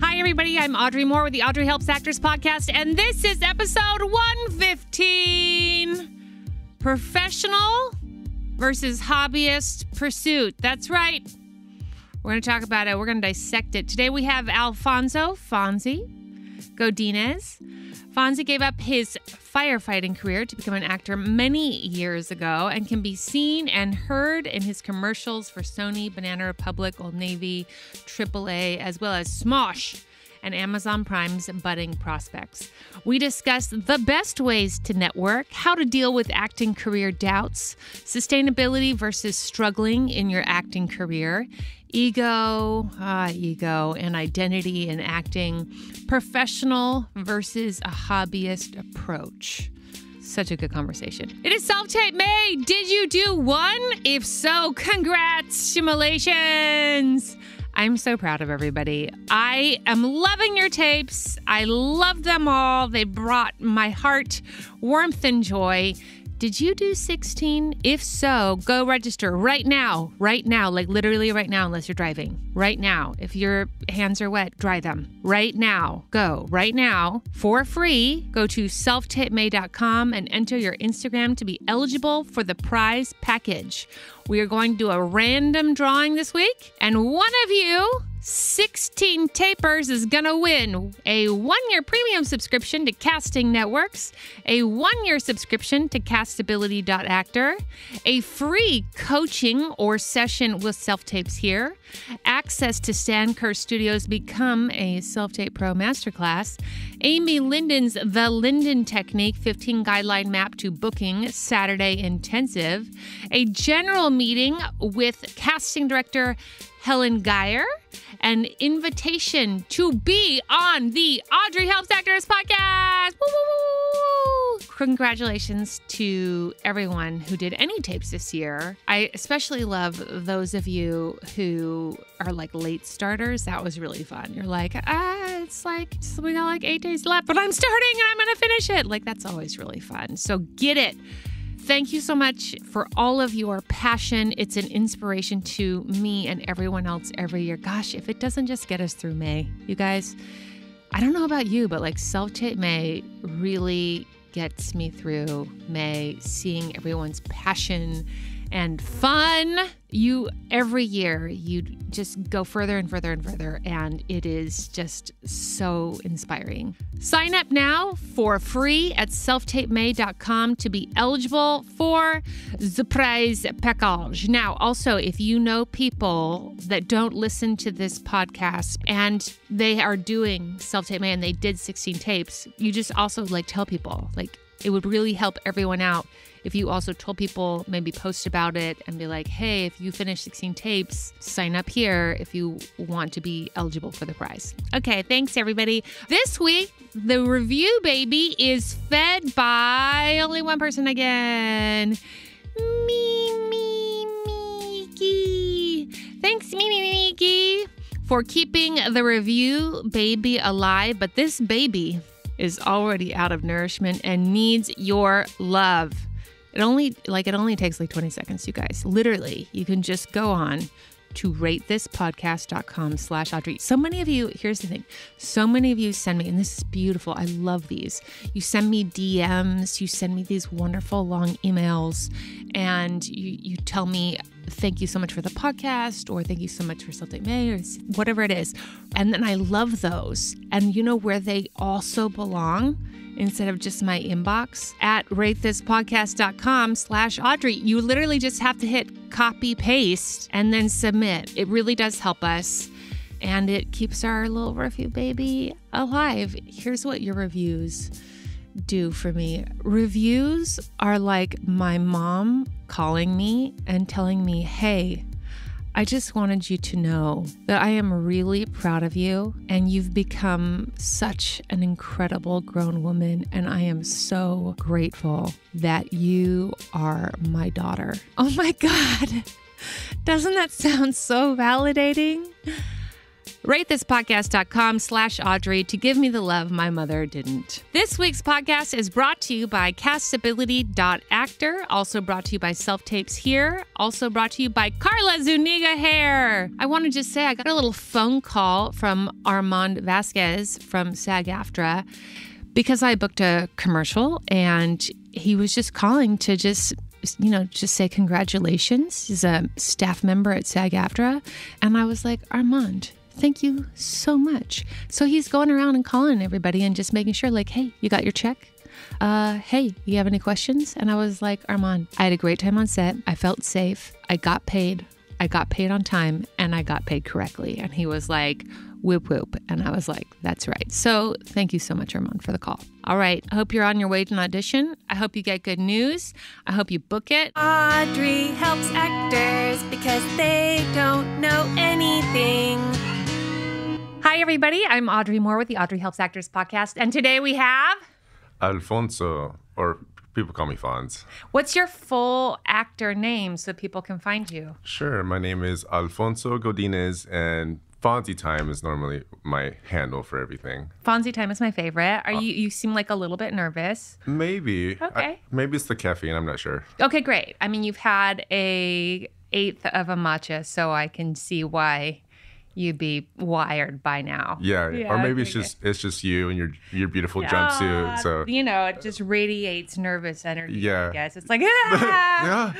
Hi, everybody. I'm Audrey Moore with the Audrey Helps Actors podcast, and this is episode 115. Professional versus hobbyist pursuit. That's right. We're going to talk about it. We're going to dissect it. Today we have Alfonso, Fonzie, Godinez. Fonzie gave up his firefighting career to become an actor many years ago and can be seen and heard in his commercials for Sony, Banana Republic, Old Navy, AAA, as well as Smosh and Amazon Prime's budding prospects. We discuss the best ways to network, how to deal with acting career doubts, sustainability versus struggling in your acting career, ego and identity in acting, professional versus a hobbyist approach. Such a good conversation. It is SelfTapeMay. Did you do one? If so, congratulations. I'm so proud of everybody. I am loving your tapes. I love them all. They brought my heart warmth and joy. Did you do 16? If so, go register right now, like literally right now, unless you're driving. Right now. If your hands are wet, dry them. Right now. Go right now for free. Go to SelfTapeMay.com and enter your Instagram to be eligible for the prize package. We are going to do a random drawing this week, and one of you 16 tapers is going to win a 1-year premium subscription to Casting Networks, a 1-year subscription to Castability.Actor, a free coaching or session with Self-Tapes Here, access to Stan Kerr Studios' Become a Self-Tape Pro Masterclass, Amy Linden's The Linden Technique 15 Guideline Map to Booking Saturday Intensive, a general meeting with casting director Helen Geyer, an invitation to be on the Audrey Helps Actors podcast. Woo, woo, woo. Congratulations to everyone who did any tapes this year. I especially love those of you who are like late starters. That was really fun. You're like, it's like, we got like 8 days left, but I'm starting and I'm going to finish it. Like, that's always really fun. So get it. Thank you so much for all of your passion. It's an inspiration to me and everyone else every year. Gosh, if it doesn't just get us through May, you guys, I don't know about you, but like SelfTapeMay really gets me through May, seeing everyone's passion and fun. Every year, you just go further and further and further, and it is just so inspiring. Sign up now for free at SelfTapeMay.com to be eligible for the prize package. Now, also, if you know people that don't listen to this podcast and they are doing SelfTapeMay and they did 16 tapes, you just also like tell people, like, it would really help everyone out if you also told people, maybe post about it and be like, hey, if you finish 16 tapes, sign up here if you want to be eligible for the prize. Okay, thanks everybody. This week, the review baby is fed by only one person again. Miki. Thanks, Miki, for keeping the review baby alive. But this baby is already out of nourishment and needs your love. It only takes like 20 seconds, you guys. Literally, you can just go on to ratethispodcast.com/Audrey. So many of you, here's the thing. So many of you send me, and this is beautiful. I love these. You send me DMs. You send me these wonderful long emails, and you tell me, thank you so much for the podcast, or thank you so much for SelfTapeMay, or whatever it is. And then I love those. And you know where they also belong? Instead of just my inbox, at ratethispodcast.com/Audrey. You literally just have to hit copy paste and then submit. It really does help us, and it keeps our little review baby alive. Here's what your reviews do for me. Reviews are like my mom calling me and telling me, hey, I just wanted you to know that I am really proud of you, and you've become such an incredible grown woman, and I am so grateful that you are my daughter. Oh my God. Doesn't that sound so validating? RateThisPodcast.com/Audrey to give me the love my mother didn't. This week's podcast is brought to you by Castability.Actor, also brought to you by SelfTapes Here, also brought to you by Carla Zuniga Hair. I want to just say I got a little phone call from Armand Vasquez from SAG-AFTRA because I booked a commercial, and he was just calling to just say congratulations. He's a staff member at SAG-AFTRA. And I was like, Armand, thank you so much. So he's going around and calling everybody and just making sure, like, hey, you got your check? Hey, you have any questions? And I was like, Armand, I had a great time on set. I felt safe. I got paid. I got paid on time, and I got paid correctly. And he was like, whoop, whoop. And I was like, that's right. So thank you so much, Armand, for the call. All right. I hope you're on your way to an audition. I hope you get good news. I hope you book it. Audrey helps actors because they don't know anything. Hi, everybody. I'm Audrey Moore with the Audrey Helps Actors podcast. And today we have... Alfonso, or people call me Fonz. What's your full actor name so people can find you? Sure. My name is Alfonso Godinez, and Fonzie Time is normally my handle for everything. Fonzie Time is my favorite. You seem like a little bit nervous. Maybe. Okay. Maybe it's the caffeine. I'm not sure. Okay, great. I mean, you've had a eighth of a matcha, so I can see why you'd be wired by now. Yeah. Or maybe it's just you and your beautiful jumpsuit. So it just radiates nervous energy. Yeah. I guess it's like yeah.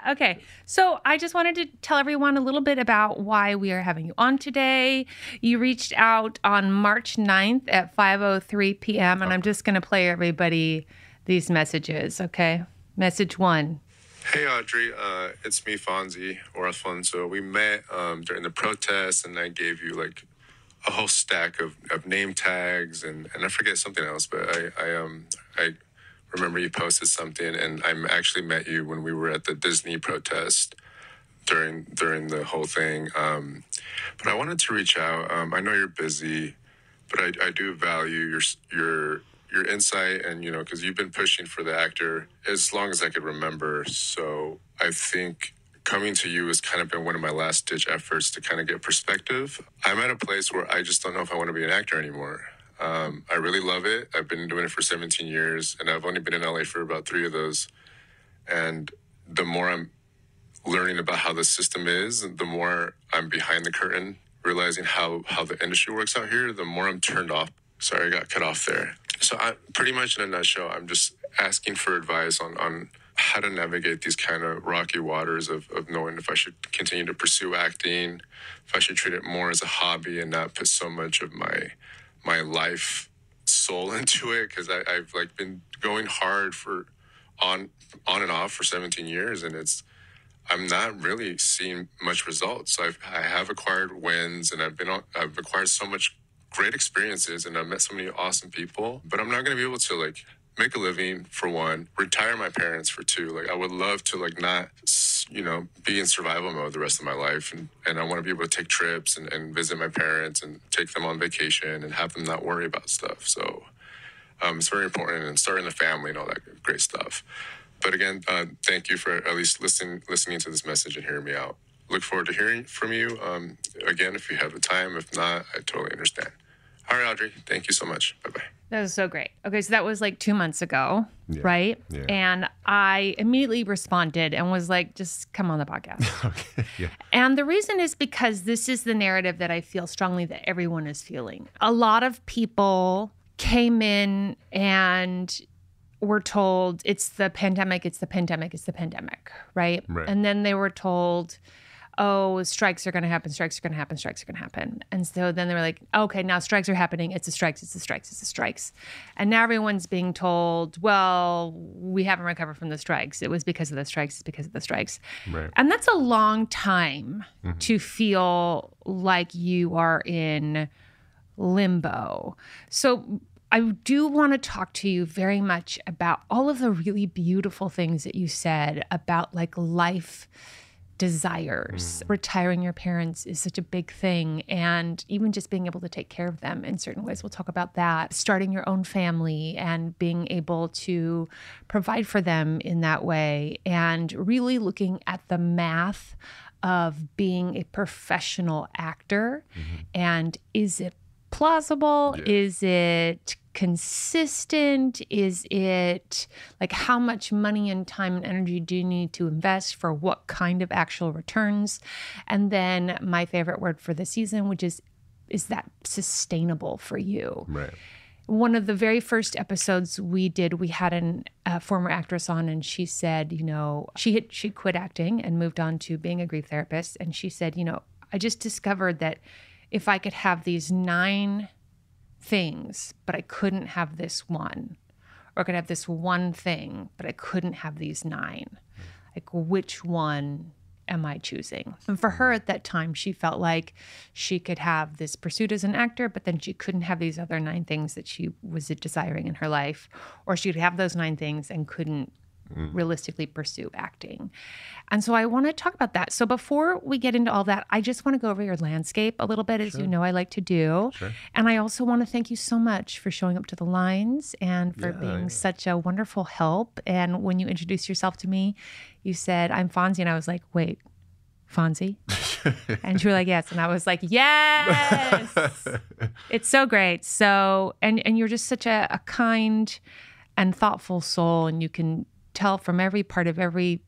Okay. So I just wanted to tell everyone a little bit about why we are having you on today. You reached out on March 9th at 5:03 p.m. and I'm just going to play everybody these messages. Okay. Message 1. Hey, Audrey. It's me, Fonzie, or Alfonso. We met during the protest, and I gave you like a whole stack of name tags, and I forget something else, but I remember you posted something, and I actually met you when we were at the Disney protest during the whole thing. But I wanted to reach out. I know you're busy, but I do value your insight, and because you've been pushing for the actor as long as I could remember. So I think coming to you has kind of been one of my last ditch efforts to kind of get perspective. I'm at a place where I just don't know if I want to be an actor anymore. I really love it. I've been doing it for 17 years, and I've only been in LA for about 3 of those. And the more I'm learning about how the system is, the more I'm behind the curtain, realizing how the industry works out here, the more I'm turned off. Sorry, I got cut off there. So I pretty much in a nutshell, I'm just asking for advice on how to navigate these kind of rocky waters of knowing if I should continue to pursue acting, if I should treat it more as a hobby and not put so much of my life soul into it, because I've like been going hard for on and off for 17 years, and I'm not really seeing much results. So I have acquired wins, and I've acquired so much great experiences, and I've met so many awesome people, but I'm not going to be able to like make a living for one, retire my parents for 2. Like I would love to like not, be in survival mode the rest of my life. And I want to be able to take trips and visit my parents and take them on vacation and have them not worry about stuff. So it's very important, and starting a family and all that great stuff. But again, thank you for at least listening to this message and hearing me out. Look forward to hearing from you again if you have the time. If not, I totally understand. All right, Audrey, thank you so much. Bye-bye. That was so great. Okay, so that was like 2 months ago, right? Yeah. And I immediately responded and was like, just come on the podcast. Okay, yeah. And the reason is because this is the narrative that I feel strongly that everyone is feeling. A lot of people came in and were told it's the pandemic, right? And then they were told, oh, strikes are going to happen. And so then they were like, okay, now strikes are happening. It's the strikes. And now everyone's being told, well, we haven't recovered from the strikes. It was because of the strikes. Right. And that's a long time to feel like you are in limbo. So I do want to talk to you very much about all of the really beautiful things that you said about like life desires. Retiring your parents is such a big thing, and even just being able to take care of them in certain ways. We'll talk about that. Starting your own family and being able to provide for them in that way, and really looking at the math of being a professional actor? And is it plausible? Yeah. Is it consistent? Is it like how much money and time and energy do you need to invest for what kind of actual returns? And then my favorite word for the season, which is that sustainable for you? Right. One of the very first episodes we did, we had a former actress on, and she said, you know, she quit acting and moved on to being a grief therapist. And she said, you know, I just discovered that if I could have these 9 things, but I couldn't have this one, or I could have this one thing, but I couldn't have these 9, like which one am I choosing? And for her at that time, she felt like she could have this pursuit as an actor, but then she couldn't have these other 9 things that she was desiring in her life, or she could have those 9 things and couldn't realistically pursue acting. And so I want to talk about that. So before we get into all that, I just want to go over your landscape a little bit, as you know I like to do. Sure. And I also want to thank you so much for showing up to the lines and for being such a wonderful help. And when you introduced yourself to me, you said, I'm Fonzie. And I was like, wait, Fonzie? And you were like, yes. And I was like, yes. It's so great. So, and you're just such a kind and thoughtful soul. And you can tell from every part of every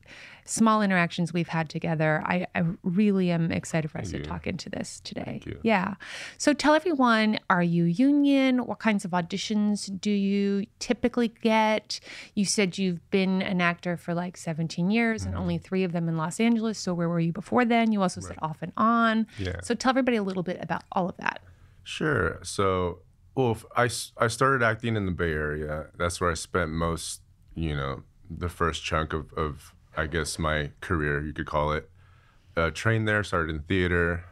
small interactions we've had together. I really am excited for us to talk into this today. Thank you. Yeah. So tell everyone, are you union? What kinds of auditions do you typically get? You said you've been an actor for like 17 years and only 3 of them in Los Angeles. So where were you before then? You also said off and on. Yeah. So tell everybody a little bit about all of that. Sure. So, well, I started acting in the Bay Area. That's where I spent most, the first chunk of I guess my career, you could call it. Trained there, started in theater,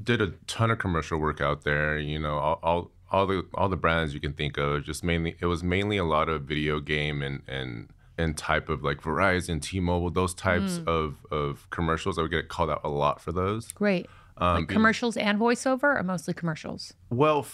did a ton of commercial work out there. All the brands you can think of. It was mainly a lot of video game and type of like Verizon, T-Mobile, those types of commercials. I would get called out a lot for those. Great. Like commercials and voiceover, or mostly commercials? Well,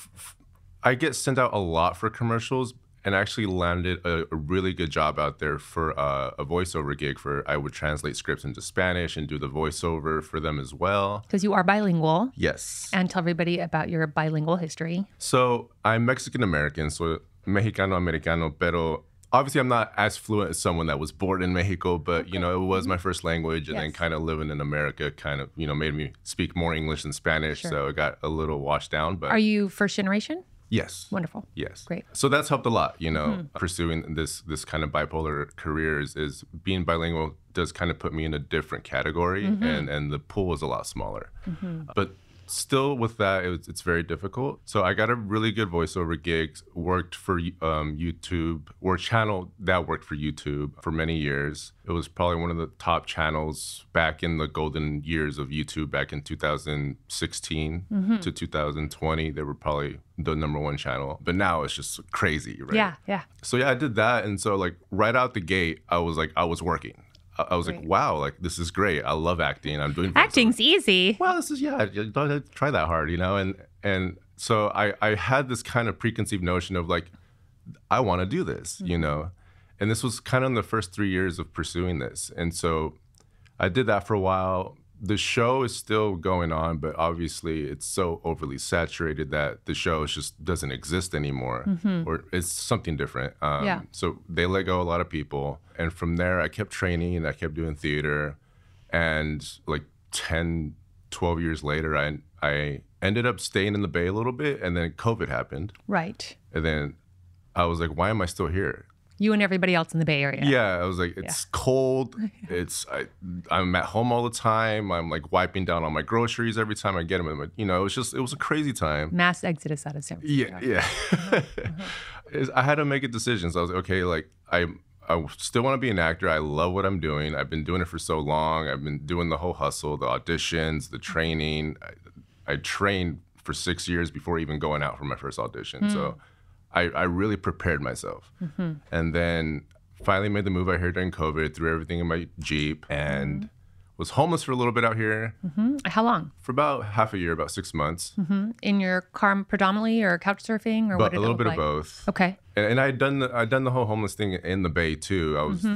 I get sent out a lot for commercials. And actually landed a really good job out there for a voiceover gig. I would translate scripts into Spanish and do the voiceover for them as well. Because you are bilingual. Yes. And tell everybody about your bilingual history. So I'm Mexican-American, so Mexicano-Americano, pero obviously I'm not as fluent as someone that was born in Mexico, but, it was my first language. And then kind of living in America kind of, made me speak more English than Spanish. Sure. So it got a little washed down. But are you first generation? Yes. Wonderful. Yes. Great. So that's helped a lot, pursuing this kind of bipolar career is being bilingual does kind of put me in a different category and the pool is a lot smaller. But still with that, it's very difficult. So I got a really good voiceover gig, worked for YouTube, or a channel that worked for YouTube for many years. It was probably one of the top channels back in the golden years of YouTube back in 2016 to 2020. They were probably the #1 channel. But now it's just crazy, right? Yeah. So yeah, I did that. And so like right out the gate, I was working. I was like, wow, like this is great. I love acting. I'm doing acting's easy. Well, this is don't have to try that hard, And so I had this kind of preconceived notion of like, I want to do this, And this was kind of in the first 3 years of pursuing this. And so I did that for a while. The show is still going on, but obviously it's so overly saturated that the show just doesn't exist anymore, or it's something different. So they let go a lot of people. And from there, I kept training and I kept doing theater. And like 10, 12 years later, I ended up staying in the Bay a little bit, and then COVID happened. Right. And then I was like, why am I still here? You and everybody else in the Bay Area. Yeah, I was like, it's cold. I'm at home all the time. I'm like wiping down all my groceries every time I get them. It was a crazy time. Mass exodus out of San Francisco. Yeah. I had to make a decision. So I was like, okay, like I still want to be an actor. I love what I'm doing. I've been doing it for so long. I've been doing the whole hustle, the auditions, the training. I trained for 6 years before even going out for my first audition. So I really prepared myself. And then finally made the move out here during COVID, threw everything in my Jeep, and was homeless for a little bit out here. How long? For about half a year, about 6 months. In your car predominantly, or couch surfing, or what But did a it little look bit like? of both. Okay. And I'd done the whole homeless thing in the Bay too. I was,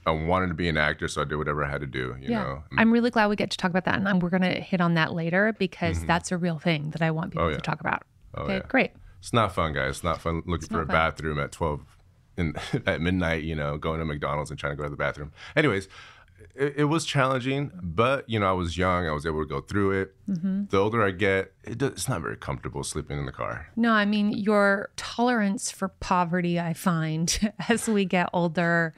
I wanted to be an actor, so I did whatever I had to do, you know. I'm really glad we get to talk about that, and we're going to hit on that later because that's a real thing that I want people to talk about. Okay, great. It's not fun, guys. It's not fun looking for a bathroom at 12 at midnight, you know, going to McDonald's and trying to go to the bathroom. Anyways, it was challenging, but, you know, I was young. I was able to go through it. The older I get, it's not very comfortable sleeping in the car. No, I mean, your tolerance for poverty, I find, as we get older,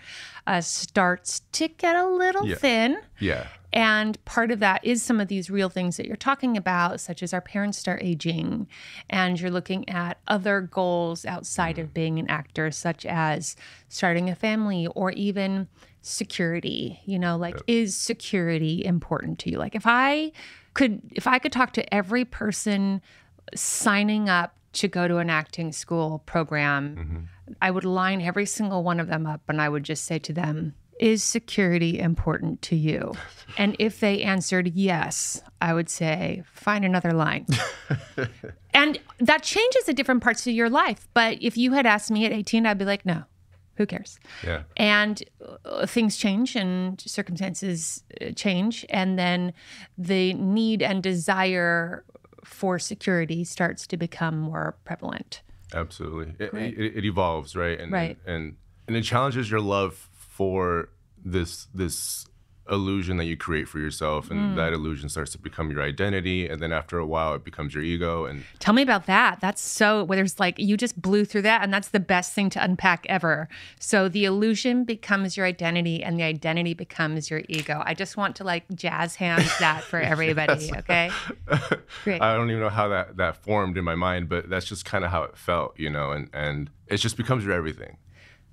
starts to get a little thin. Yeah. And part of that is some of these real things that you're talking about, such as our parents start aging, and you're looking at other goals outside of being an actor, such as starting a family or even security. You know, like, is security important to you? Like, if I could talk to every person signing up to go to an acting school program, I would line every single one of them up and I would just say to them, is security important to you? And if they answered yes, I would say, find another line. And that changes at different parts of your life. But if you had asked me at 18, I'd be like, no, who cares? Yeah. And things change and circumstances change. And then the need and desire for security starts to become more prevalent. Absolutely. It evolves, right? Right. And it challenges your love for this illusion that you create for yourself, and that illusion starts to become your identity, and then after a while it becomes your ego. And tell me about that. That's so, where there's like, you just blew through that, and that's the best thing to unpack ever. So the illusion becomes your identity, and the identity becomes your ego. I just want to like jazz hands that for everybody. Okay, great. I don't even know how that formed in my mind, but that's just kind of how it felt, you know, and it just becomes your everything.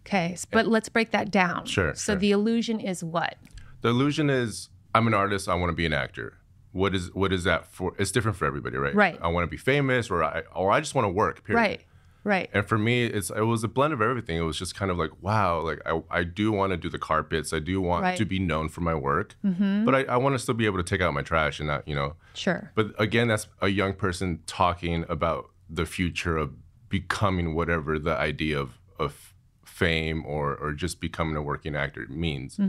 Okay, but let's break that down. Sure. So the illusion is what? The illusion is, I'm an artist, I want to be an actor. What is that for? It's different for everybody, right? Right. I want to be famous, or I just want to work, period. Right. And for me, it was a blend of everything. It was just kind of like, wow, like I do want to do the carpets. I do want to be known for my work, but I want to still be able to take out my trash and not, you know. Sure. But again, that's a young person talking about the future of becoming whatever the idea of fame or just becoming a working actor means.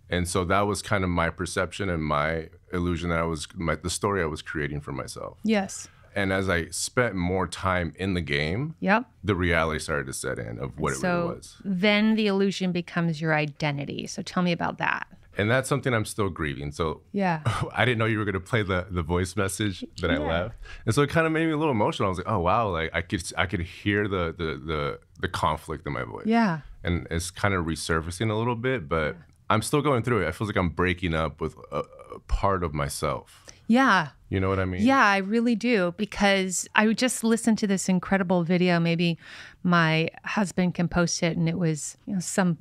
And so that was kind of my perception and my illusion that the story I was creating for myself. Yes. And as I spent more time in the game, the reality started to set in of what it really was. Then the illusion becomes your identity. So tell me about that. And that's something I'm still grieving. So I didn't know you were going to play the voice message that I left. And so it kind of made me a little emotional. I was like, oh, wow, like I could hear the conflict in my voice. Yeah. And it's kind of resurfacing a little bit, but I'm still going through it. I feel like I'm breaking up with a part of myself. Yeah. You know what I mean? Yeah, I really do, because I just listened to this incredible video. Maybe my husband can post it, and it was, you know,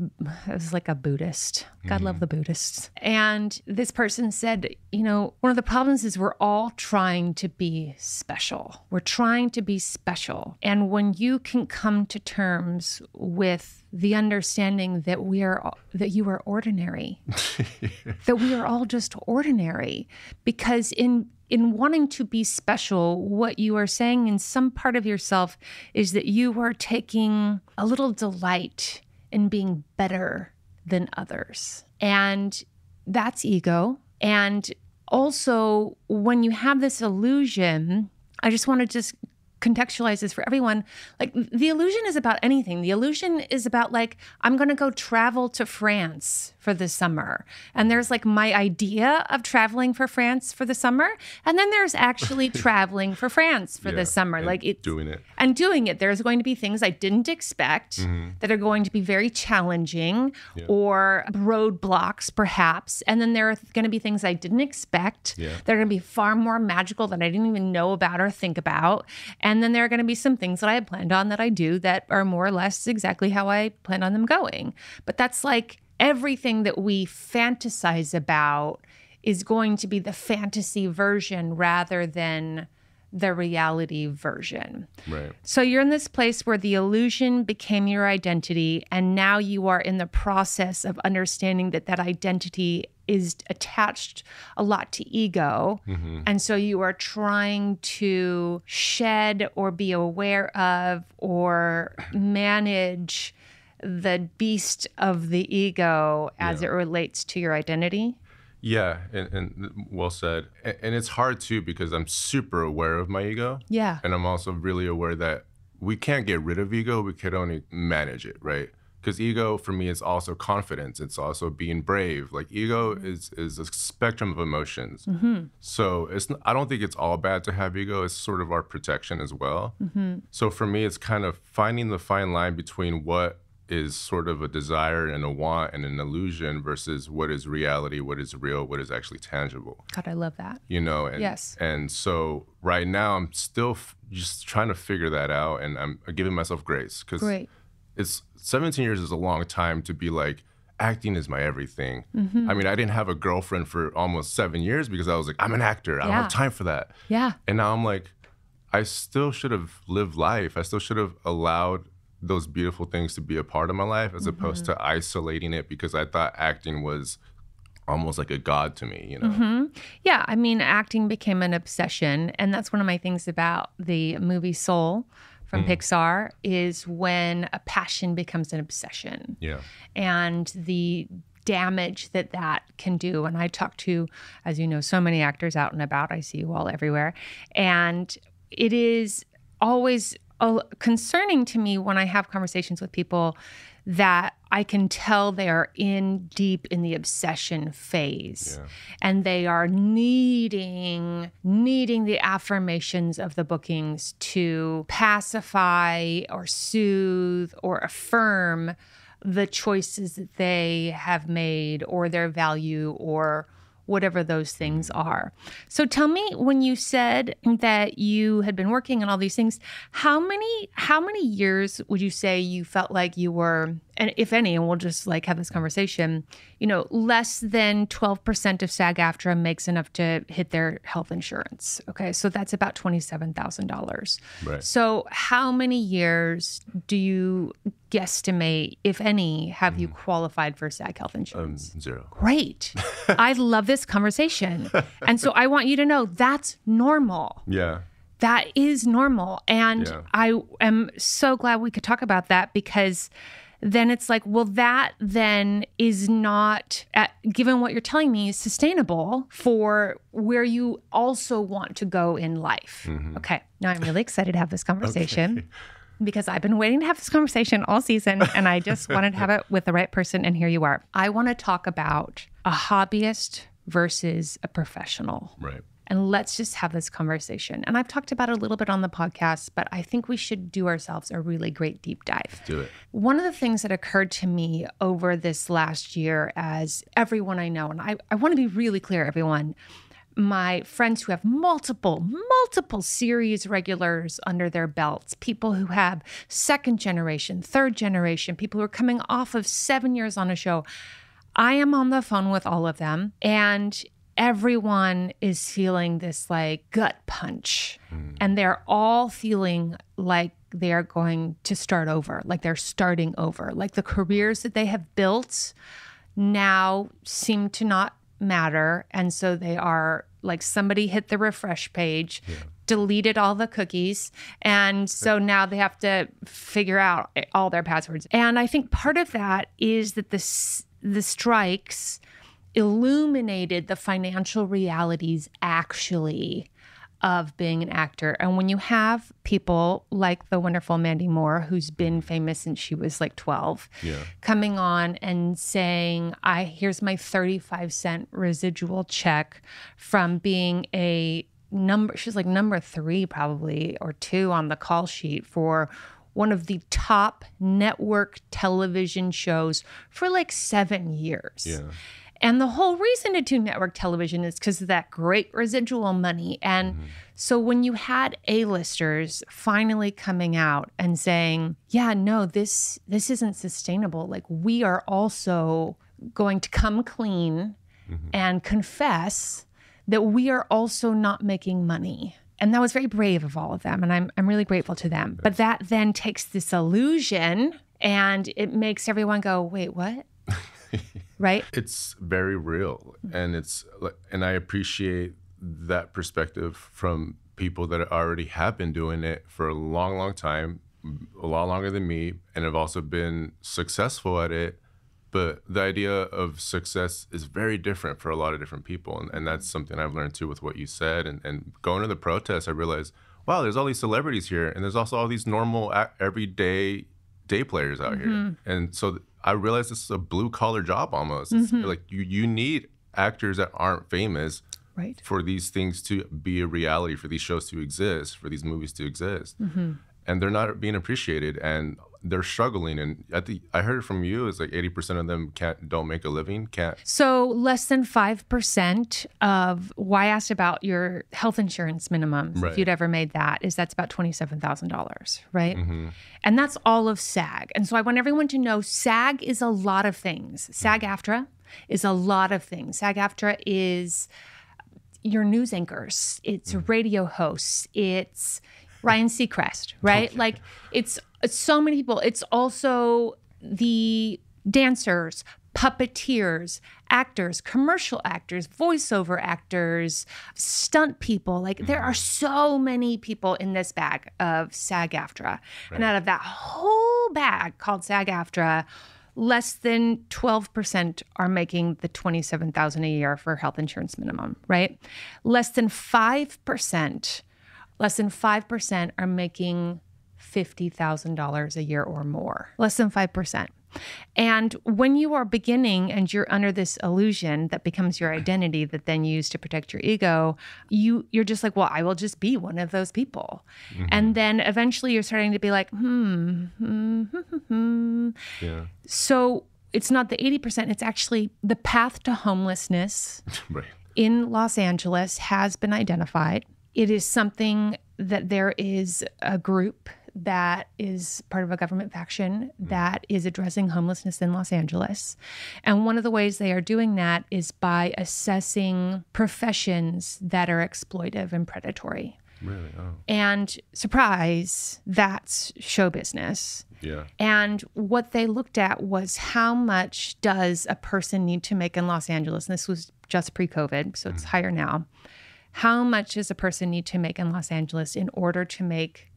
it was like a Buddhist. God love the Buddhists. And this person said, you know, one of the problems is we're all trying to be special. We're trying to be special. And when you can come to terms with the understanding that you are ordinary, that we are all just ordinary, because in wanting to be special, what you are saying in some part of yourself is that you are taking a little delight in being better than others. And that's ego. And also, when you have this illusion, I just want to just contextualize this for everyone. Like, the illusion is about anything. The illusion is about, like, I'm going to go travel to France for the summer. And there's like my idea of traveling for France for the summer. And then there's actually traveling for France for the summer. Like, it's doing it. And doing it. There's going to be things I didn't expect that are going to be very challenging or roadblocks, perhaps. And then there are going to be things I didn't expect that are going to be far more magical that I didn't even know about or think about. And then there are going to be some things that I had planned on that I do that are more or less exactly how I planned on them going. But that's like everything that we fantasize about is going to be the fantasy version rather than the reality version. Right. So you're in this place where the illusion became your identity, and now you are in the process of understanding that identity is attached a lot to ego. And so you are trying to shed or be aware of or manage the beast of the ego as it relates to your identity. Yeah, and well said. And it's hard too because I'm super aware of my ego. Yeah. And I'm also really aware that we can't get rid of ego, we can only manage it, right? Because ego for me is also confidence. It's also being brave. Like ego is a spectrum of emotions. So I don't think it's all bad to have ego. It's sort of our protection as well. So for me, it's kind of finding the fine line between what is sort of a desire and a want and an illusion versus what is reality, what is real, what is actually tangible. God, I love that. You know, and, yes. And so right now I'm still just trying to figure that out, and I'm giving myself grace because it's 17 years is a long time to be like, acting is my everything. I mean, I didn't have a girlfriend for almost 7 years because I was like, I'm an actor. I don't have time for that. Yeah. And now I'm like, I still should have lived life. I still should have allowed those beautiful things to be a part of my life as opposed to isolating it because I thought acting was almost like a god to me, you know? Yeah, I mean, acting became an obsession. And that's one of my things about the movie Soul from Pixar is when a passion becomes an obsession. Yeah. And the damage that that can do. And I talk to, as you know, so many actors out and about. I see you all everywhere. And it is always concerning to me when I have conversations with people that I can tell they are deep in the obsession phase. Yeah. And they are needing the affirmations of the bookings to pacify or soothe or affirm the choices that they have made or their value or whatever those things are. So tell me, when you said that you had been working on all these things, how many years would you say you felt like you were, and if any, and we'll just like have this conversation, you know, less than 12% of SAG-AFTRA makes enough to hit their health insurance. Okay. So that's about $27,000. Right. So how many years do you guesstimate, if any, have you qualified for SAG health insurance? 0. Great. I love this conversation. And so I want you to know that's normal. Yeah. That is normal. And I am so glad we could talk about that, because then it's like, well, that then is not, given what you're telling me, is sustainable for where you also want to go in life. Okay. Now I'm really excited to have this conversation. Because I've been waiting to have this conversation all season, and I just wanted to have it with the right person, and here you are. I want to talk about a hobbyist versus a professional. Right. And let's just have this conversation. And I've talked about it a little bit on the podcast, but I think we should do ourselves a really great deep dive. Let's do it. One of the things that occurred to me over this last year, as everyone I know, and I want to be really clear, everyone, my friends who have multiple series regulars under their belts, people who have second generation, third generation, people who are coming off of 7 years on a show. I am on the phone with all of them, and everyone is feeling this like gut punch, and they're all feeling like they are going to start over, like they're starting over, like the careers that they have built now seem to not matter. And so they are like, somebody hit the refresh page, deleted all the cookies. And so now they have to figure out all their passwords. And I think part of that is that the strikes illuminated the financial realities actually of being an actor. And when you have people like the wonderful Mandy Moore, who's been famous since she was like 12, coming on and saying, here's my 35-cent residual check from being she's like number 3 probably, or 2 on the call sheet for one of the top network television shows for like 7 years. Yeah. And the whole reason to do network television is because of that great residual money. And so when you had A-listers finally coming out and saying, yeah, no, this isn't sustainable. Like, we are also going to come clean and confess that we are also not making money. And that was very brave of all of them. And I'm really grateful to them. But that then takes this illusion and it makes everyone go, wait, what? right? It's very real. And I appreciate that perspective from people that already have been doing it for a long, long time, a lot longer than me, and have also been successful at it. But the idea of success is very different for a lot of different people. And that's something I've learned too with what you said. And going to the protests, I realized, wow, there's all these celebrities here. And there's also all these normal, everyday day players out here. And so I realized this is a blue collar job almost. It's like you need actors that aren't famous for these things to be a reality, for these shows to exist, for these movies to exist. And they're not being appreciated, and they're struggling. And I heard it from you, it's like 80% of them don't make a living. So less than 5% of why I asked about your health insurance minimums, if you'd ever made that, is that's about $27,000, right? And that's all of SAG. And so I want everyone to know SAG is a lot of things. SAG-AFTRA is a lot of things. SAG-AFTRA is your news anchors, it's radio hosts, it's Ryan Seacrest, right? Okay. Like it's so many people. It's also the dancers, puppeteers, actors, commercial actors, voiceover actors, stunt people. Like there are so many people in this bag of SAG-AFTRA. And out of that whole bag called SAG-AFTRA, less than 12% are making the $27,000 a year for health insurance minimum, right? Less than 5% are making $50,000 a year or more. Less than 5%. And when you are beginning and you're under this illusion that becomes your identity that then you use to protect your ego, you're just like, well, I will just be one of those people. And then eventually you're starting to be like, Yeah. So it's not the 80%, it's actually the path to homelessness in Los Angeles has been identified. It is something that there is a group that is part of a government faction that is addressing homelessness in Los Angeles. And one of the ways they are doing that is by assessing professions that are exploitive and predatory. Really? Oh. And surprise, that's show business. Yeah. And what they looked at was how much does a person need to make in Los Angeles? And this was just pre-COVID, so it's higher now. How much does a person need to make in Los Angeles in order to make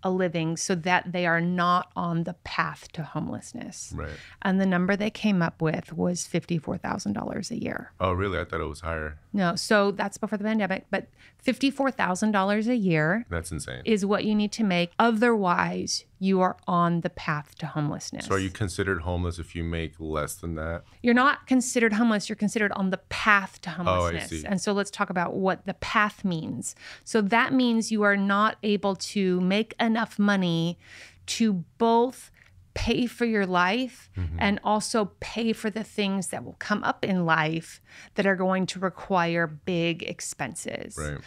a living so that they are not on the path to homelessness? Right. And the number they came up with was $54,000 a year. Oh, really? I thought it was higher. No, so that's before the pandemic, but $54,000 a year. That's insane. Is what you need to make. Otherwise, you are on the path to homelessness. So are you considered homeless if you make less than that? You're not considered homeless. You're considered on the path to homelessness. Oh, I see. And so let's talk about what the path means. So that means you are not able to make enough money to both pay for your life and also pay for the things that will come up in life that are going to require big expenses. Right.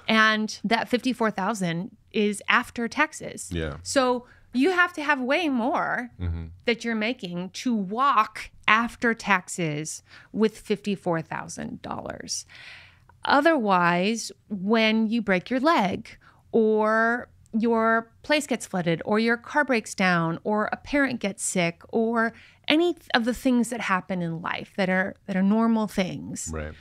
And that $54,000 is after taxes. Yeah. So you have to have way more that you're making to walk after taxes with $54,000. Otherwise, when you break your leg or your place gets flooded or your car breaks down or a parent gets sick or any of the things that happen in life that are normal things. Right.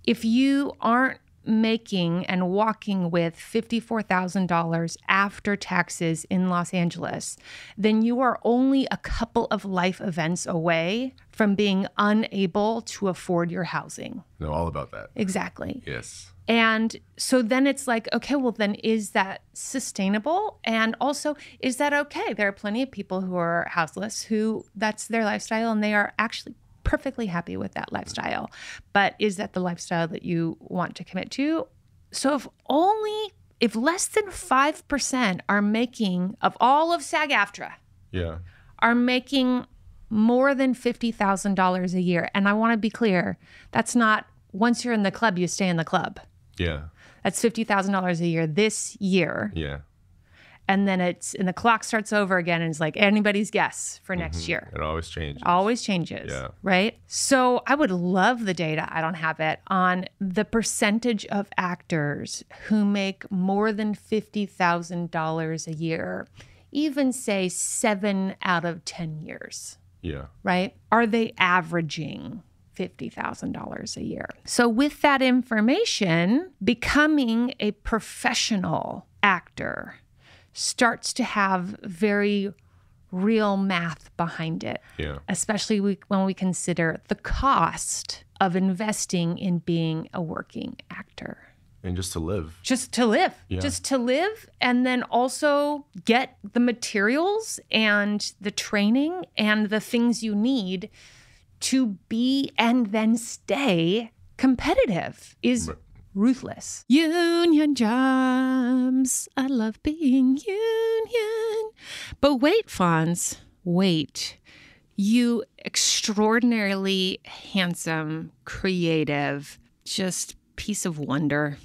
If you aren't making and walking with $54,000 after taxes in Los Angeles, then you are only a couple of life events away from being unable to afford your housing. Know all about that. Exactly. Yes. And so then it's like, okay, well then is that sustainable? And also, is that okay? There are plenty of people who are houseless who that's their lifestyle and they are actually perfectly happy with that lifestyle. But is that the lifestyle that you want to commit to? So if less than 5% are making, of all of SAG-AFTRA, are making more than $50,000 a year. And I want to be clear, that's not once you're in the club, you stay in the club. Yeah. That's $50,000 a year this year. Yeah. And then the clock starts over again and it's like anybody's guess for next year. It always changes. Always changes. Yeah. Right? So I would love the data, I don't have it, on the percentage of actors who make more than $50,000 a year, even say 7 out of 10 years. Yeah. Right? Are they averaging $50,000 a year? So with that information, becoming a professional actor starts to have very real math behind it. Yeah. Especially when we consider the cost of investing in being a working actor. And just to live. Just to live. Yeah. Just to live, and then also get the materials and the training and the things you need to be and then stay competitive is ruthless. Union jobs. I love being union. But wait, Fonz, wait. You extraordinarily handsome, creative, just piece of wonder.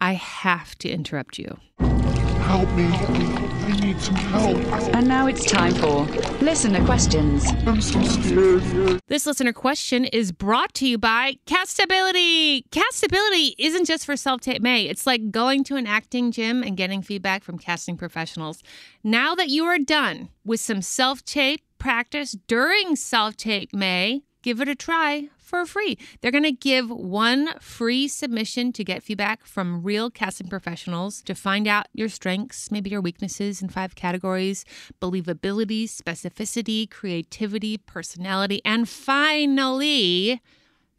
I have to interrupt you. Help me. I need some help. And now it's time for listener questions. I'm so scared. This listener question is brought to you by Castability. Castability isn't just for SelfTapeMay. It's like going to an acting gym and getting feedback from casting professionals. Now that you are done with some self-tape practice during SelfTapeMay, give it a try for free. They're going to give one free submission to get feedback from real casting professionals to find out your strengths, maybe your weaknesses in 5 categories: believability, specificity, creativity, personality, and finally,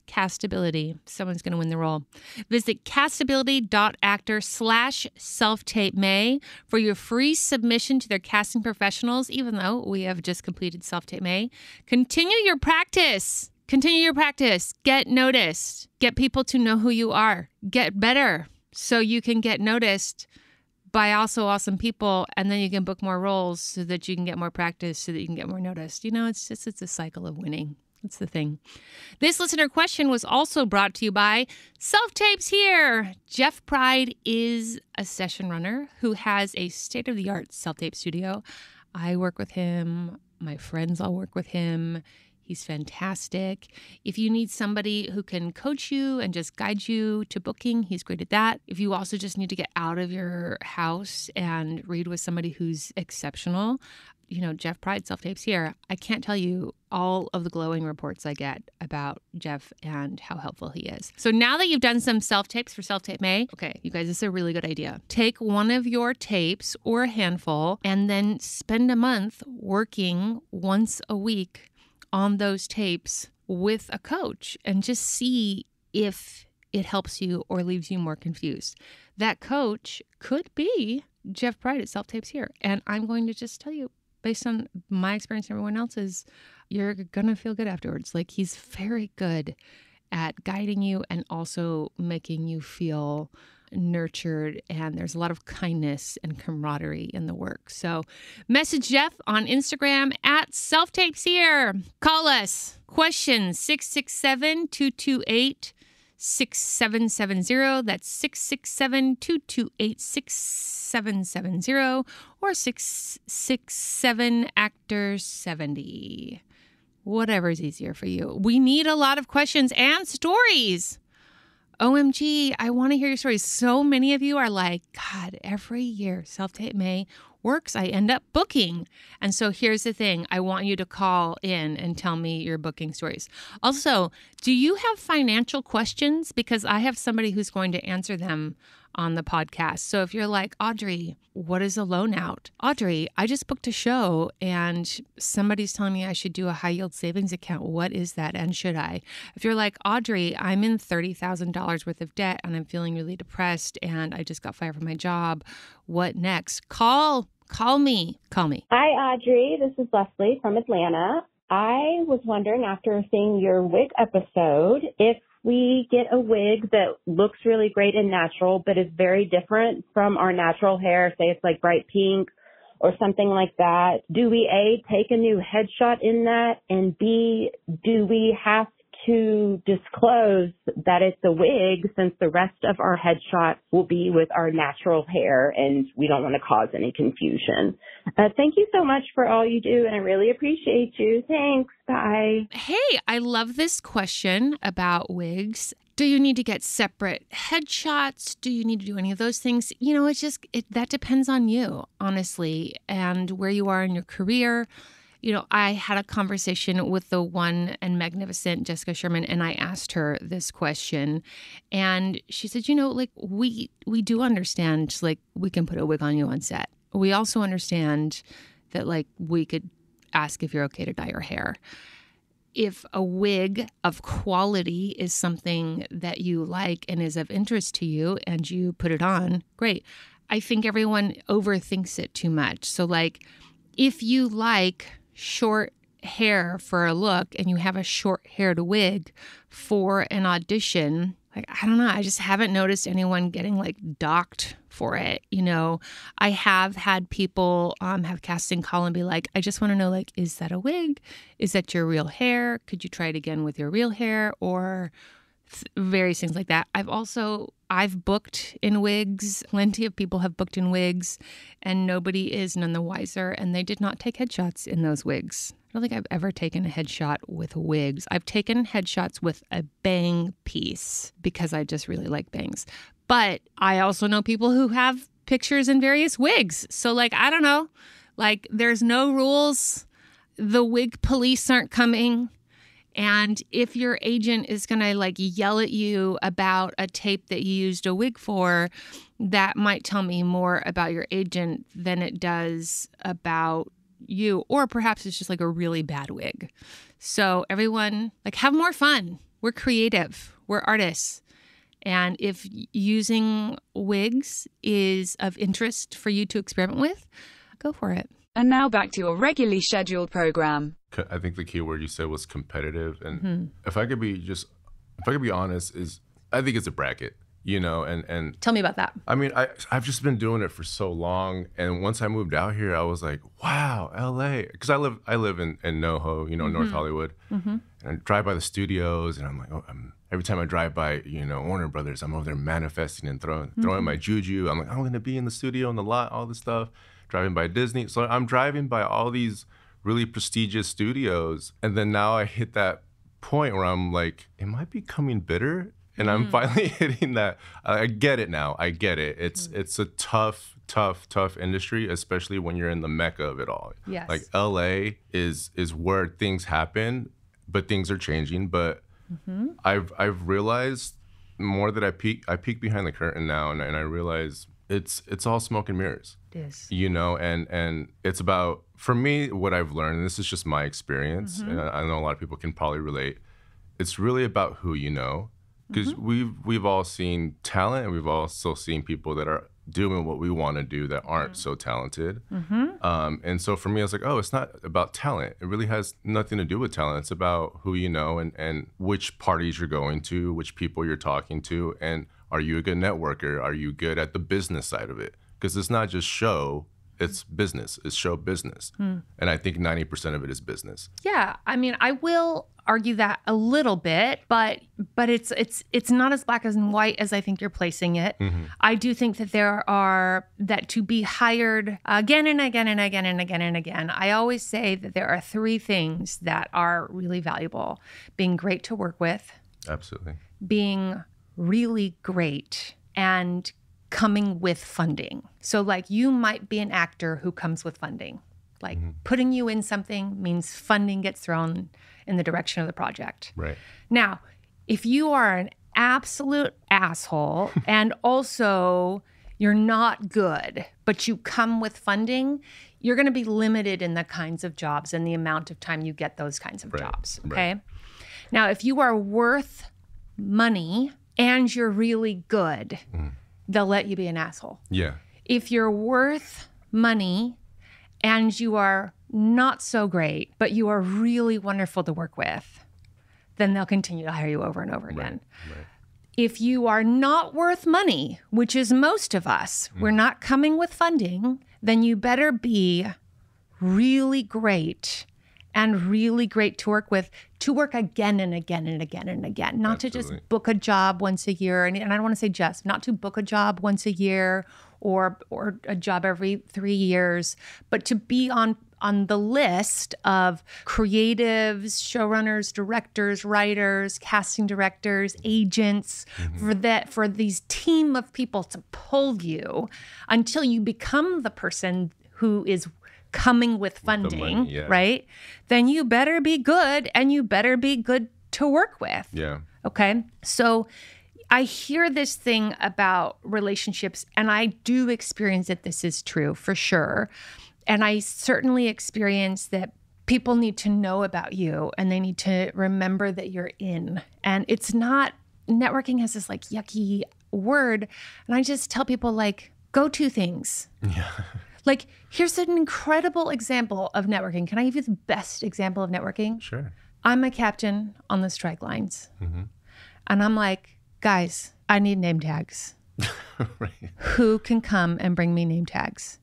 castability. Someone's going to win the role. Visit Castability.Actor/SelfTapeMay for your free submission to their casting professionals, even though we have just completed SelfTapeMay. Continue your practice. Get noticed. Get people to know who you are. Get better so you can get noticed by also awesome people, and then you can book more roles so that you can get more practice so that you can get more noticed. You know, it's a cycle of winning. That's the thing. This listener question was also brought to you by SelfTapes Here. Jeff Pride is a session runner who has a state-of-the-art self-tape studio. I work with him. My friends all work with him. He's fantastic. If you need somebody who can coach you and just guide you to booking, he's great at that. If you also just need to get out of your house and read with somebody who's exceptional, you know, Jeff Pride, SelfTapes Here. I can't tell you all of the glowing reports I get about Jeff and how helpful he is. So now that you've done some self-tapes for SelfTapeMay, okay, you guys, this is a really good idea. Take one of your tapes or a handful and then spend a month working once a week on those tapes with a coach and just see if it helps you or leaves you more confused. That coach could be Jeff Pride at SelfTapes Here. And I'm going to just tell you, based on my experience and everyone else's, you're going to feel good afterwards. Like, he's very good at guiding you and also making you feel nurtured, and there's a lot of kindness and camaraderie in the work. So message Jeff on Instagram at SelfTapesHere. Call us. Question 667-228-6770. That's 667-228-6770 or 667-ACTOR70. Whatever's easier for you. We need a lot of questions and stories. OMG, I want to hear your stories. So many of you are like, God, every year SelfTapeMay works, I end up booking. And so here's the thing. I want you to call in and tell me your booking stories. Also, do you have financial questions? Because I have somebody who's going to answer them on the podcast. So if you're like, Audrey, what is a loan out? Audrey, I just booked a show and somebody's telling me I should do a high yield savings account. What is that? And should I? If you're like, Audrey, I'm in $30,000 worth of debt and I'm feeling really depressed and I just got fired from my job. What next? Call me. Hi, Audrey. This is Leslie from Atlanta. I was wondering, after seeing your wig episode, if we get a wig that looks really great and natural, but is very different from our natural hair, say it's like bright pink or something like that, do we A, take a new headshot in that, and B, do we have to disclose that it's a wig since the rest of our headshot will be with our natural hair and we don't want to cause any confusion? Thank you so much for all you do, and I really appreciate you. Thanks. Bye. Hey, I love this question about wigs. Do you need to get separate headshots? Do you need to do any of those things? You know, that depends on you, honestly, and where you are in your career. I had a conversation with the one and magnificent Jessica Sherman, and I asked her this question, and she said, we do understand, like, we can put a wig on you on set. We also understand that, like, we could ask if you're okay to dye your hair. If a wig of quality is something that you like and is of interest to you and you put it on, great. I think everyone overthinks it too much. So, like, if you like short hair for a look and you have a short-haired wig for an audition, like, I don't know, I just haven't noticed anyone getting, like, docked for it. I have had people have casting call and be like, I just want to know, like, is that a wig? Is that your real hair? Could you try it again with your real hair? Or various things like that. I've booked in wigs. Plenty of people have booked in wigs, and nobody is none the wiser, and they did not take headshots in those wigs. I don't think I've ever taken a headshot with wigs. I've taken headshots with a bang piece because I just really like bangs. But I also know people who have pictures in various wigs. So, like, I don't know. Like, there's no rules. The wig police aren't coming. And if your agent is going to, like, yell at you about a tape that you used a wig for, that might tell me more about your agent than it does about you. Or perhaps it's just, like, a really bad wig. So everyone, like, have more fun. We're creative. We're artists. And if using wigs is of interest for you to experiment with, go for it. And now back to your regularly scheduled program. I think the key word you said was competitive. And if I could be honest, I think it's a bracket, and Tell me about that. I mean, I've just been doing it for so long. And once I moved out here, I was like, wow, LA. Because I live in NoHo, North Hollywood. And I drive by the studios and I'm like, every time I drive by, Warner Brothers, I'm over there manifesting and throwing my juju. I'm like, I'm going to be in the studio, in the lot, all this stuff. Driving by Disney. So I'm driving by all these really prestigious studios. And then now I hit that point where I'm like, am I becoming bitter? And I'm finally hitting that. I get it now. I get it. It's a tough industry, especially when you're in the mecca of it all. Yes. Like LA is where things happen, but things are changing. But I've realized more that I peek behind the curtain now, and I realize it's all smoke and mirrors. It is. And it's about, for me, what I've learned, and this is just my experience, and I know a lot of people can probably relate, it's really about who you know. Because we've all seen talent, and we've also seen people that are doing what we want to do that aren't so talented. And so for me, I was like, oh, it's not about talent. It really has nothing to do with talent. It's about who you know and which parties you're going to, which people you're talking to, and are you a good networker? Are you good at the business side of it? Because it's not just show, it's business. It's show business. And I think 90% of it is business. Yeah, I mean, I will argue that a little bit, but it's not as black and white as I think you're placing it. I do think that that to be hired again and again and again and again and again, I always say that there are 3 things that are really valuable. Being great to work with. Absolutely. Being really great, and coming with funding. So, like, you might be an actor who comes with funding. Like, putting you in something means funding gets thrown in the direction of the project. Right. Now, if you are an absolute asshole and also you're not good, but you come with funding, you're going to be limited in the kinds of jobs and the amount of time you get those kinds of jobs. Okay. Right. Now, if you are worth money and you're really good, they'll let you be an asshole. Yeah. If you're worth money and you are not so great, but you are really wonderful to work with, then they'll continue to hire you over and over again. Right. If you are not worth money, which is most of us, we're not coming with funding, then you better be really great and really great to work with, to work again and again and again and again, not to just book a job once a year. And I don't want to say just, not to book a job once a year or a job every 3 years, but to be on the list of creatives, showrunners, directors, writers, casting directors, agents, for these team of people to pull you until you become the person who is coming with funding, money, yeah. right? Then you better be good, and you better be good to work with. Yeah. Okay. So I hear this thing about relationships, and I do experience that this is true for sure. And I certainly experience that people need to know about you, and they need to remember that you're in. And it's not, networking has this like yucky word. And I just tell people like, go to things. Yeah. Like, here's an incredible example of networking. Can I give you the best example of networking? Sure. I'm a captain on the strike lines. Mm-hmm. And I'm like, guys, I need name tags. Right. Who can come and bring me name tags?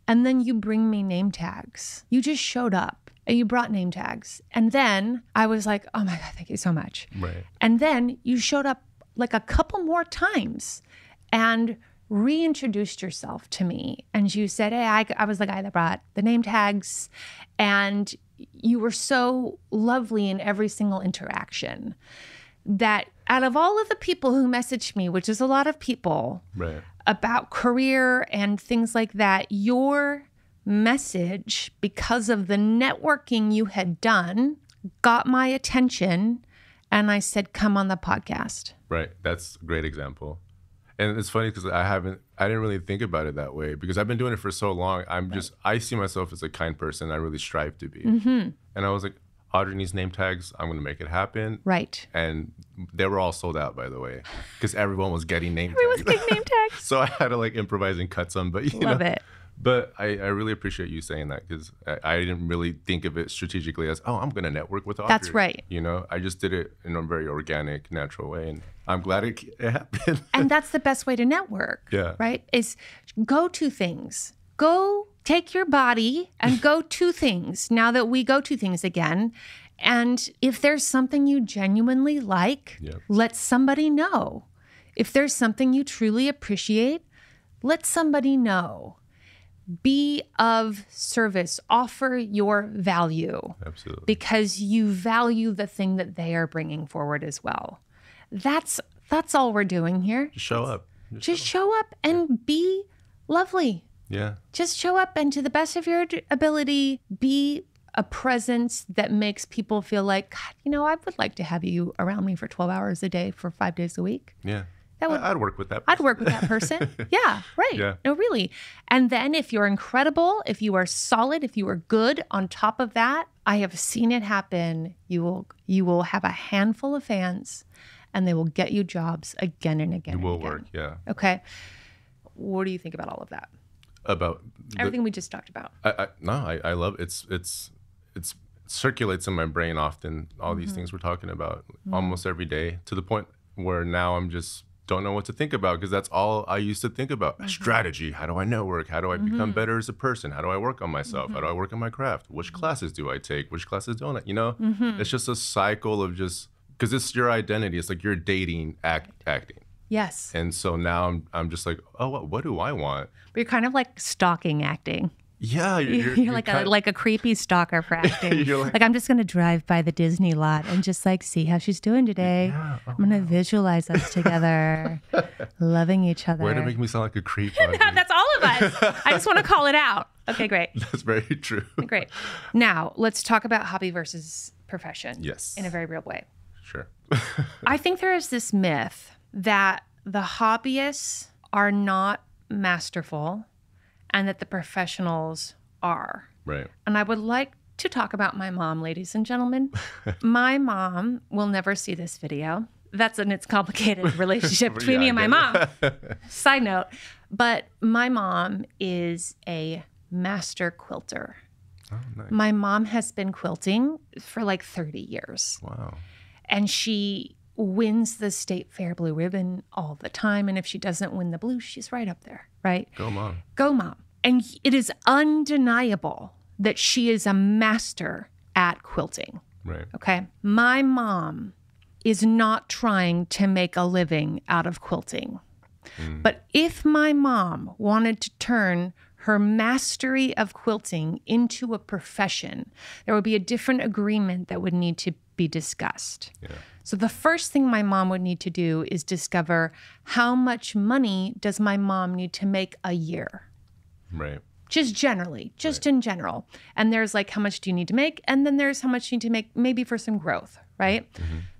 And then you bring me name tags. You just showed up and you brought name tags. And then I was like, oh my God, thank you so much. Right. And then you showed up like a couple more times and reintroduced yourself to me. And you said, hey, I was the guy that brought the name tags. And you were so lovely in every single interaction that out of all of the people who messaged me, which is a lot of people, Right. about career and things like that, your message, because of the networking you had done, got my attention. And I said, come on the podcast. Right. That's a great example. And it's funny because I didn't really think about it that way because I've been doing it for so long. I see myself as a kind person. I really strive to be. Mm-hmm. And I was like, Audrey needs name tags. I'm going to make it happen. Right. And they were all sold out, by the way, because everyone was getting name Everyone's tags. getting name tags. So I had to like improvise and cut some, but you Love know. it. But I really appreciate you saying that because I didn't really think of it strategically as, oh, I'm going to network with Audrey. That's right. You know, I just did it in a very organic, natural way. And I'm glad it happened. And that's the best way to network. Yeah. Right? Is go to things. Go take your body and go to things now that we go to things again. And if there's something you genuinely like, let somebody know. If there's something you truly appreciate, let somebody know. Be of service. Offer your value. Absolutely. Because you value the thing that they are bringing forward as well. That's all we're doing here. Just show up. Just show up and be lovely. Yeah. Just show up and to the best of your ability, be a presence that makes people feel like, God, you know, I would like to have you around me for 12 hours a day for 5 days a week. Yeah. That would, I'd work with that person. I'd work with that person. Yeah, right. Yeah. No, really. And then if you're incredible, if you are solid, if you are good on top of that, I have seen it happen. You will have a handful of fans and they will get you jobs again and again. It will and again. work, yeah. Okay. What do you think about all of that? About everything we just talked about. I love it. It's circulates in my brain often, all these things we're talking about almost every day, to the point where now I'm just don't know what to think about because that's all I used to think about. Strategy. How do I network? How do I become better as a person? How do I work on myself? How do I work on my craft? Which classes do I take? Which classes don't I? You know, it's just a cycle of just, because it's your identity. It's like you're dating acting. Yes. And so now I'm just like, oh, what do I want? But you're kind of like stalking acting. Yeah. You're like a creepy stalker for acting. You're like, I'm just going to drive by the Disney lot and just like see how she's doing today. Yeah. I'm going to visualize us together, loving each other. Way to make me sound like a creep. That's all of us. I just want to call it out. Okay, great. That's very true. Great. Now, let's talk about hobby versus profession. Yes. In a very real way. Sure. I think there is this myth that the hobbyists are not masterful and that the professionals are. Right. And I would like to talk about my mom, ladies and gentlemen. My mom will never see this video. That's an it's complicated relationship between me and my mom. Side note. But my mom is a master quilter. Oh, nice. My mom has been quilting for like 30 years. Wow. And she wins the state fair blue ribbon all the time. And if she doesn't win the blue, she's right up there, right? Go mom. Go mom. And it is undeniable that she is a master at quilting. Right. Okay. My mom is not trying to make a living out of quilting. But if my mom wanted to turn her mastery of quilting into a profession, there would be a different agreement that would need to be discussed. Yeah. So the first thing my mom would need to do is discover how much money does my mom need to make a year? Right. Just generally, in general. And there's like, how much do you need to make? And then there's how much you need to make maybe for some growth, right?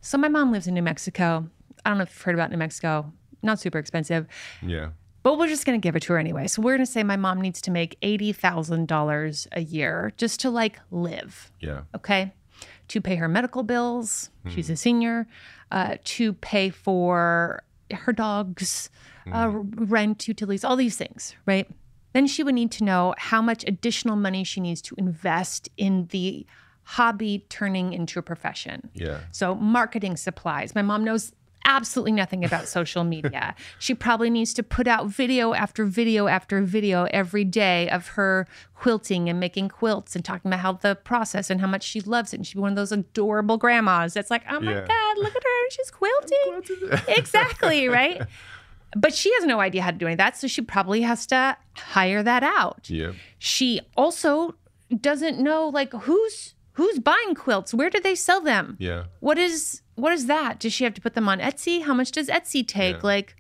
So my mom lives in New Mexico. I don't know if you've heard about New Mexico. Not super expensive. Yeah. But we're just going to give it to her anyway. So we're going to say my mom needs to make $80,000 a year just to like live. Yeah. Okay. To pay her medical bills. She's a senior. To pay for her dogs, rent, utilities, all these things, right? Then she would need to know how much additional money she needs to invest in the hobby turning into a profession. Yeah. So marketing supplies. My mom knows absolutely nothing about social media. She probably needs to put out video after video after video every day of her quilting and making quilts and talking about how the process and how much she loves it. And she'd be one of those adorable grandmas that's like, oh my God, look at her. She's quilting. Exactly, right? But she has no idea how to do any of that. So she probably has to hire that out. Yeah. She also doesn't know like who's buying quilts? Where do they sell them? Yeah. What is that? Does she have to put them on Etsy? How much does Etsy take? Yeah. Like,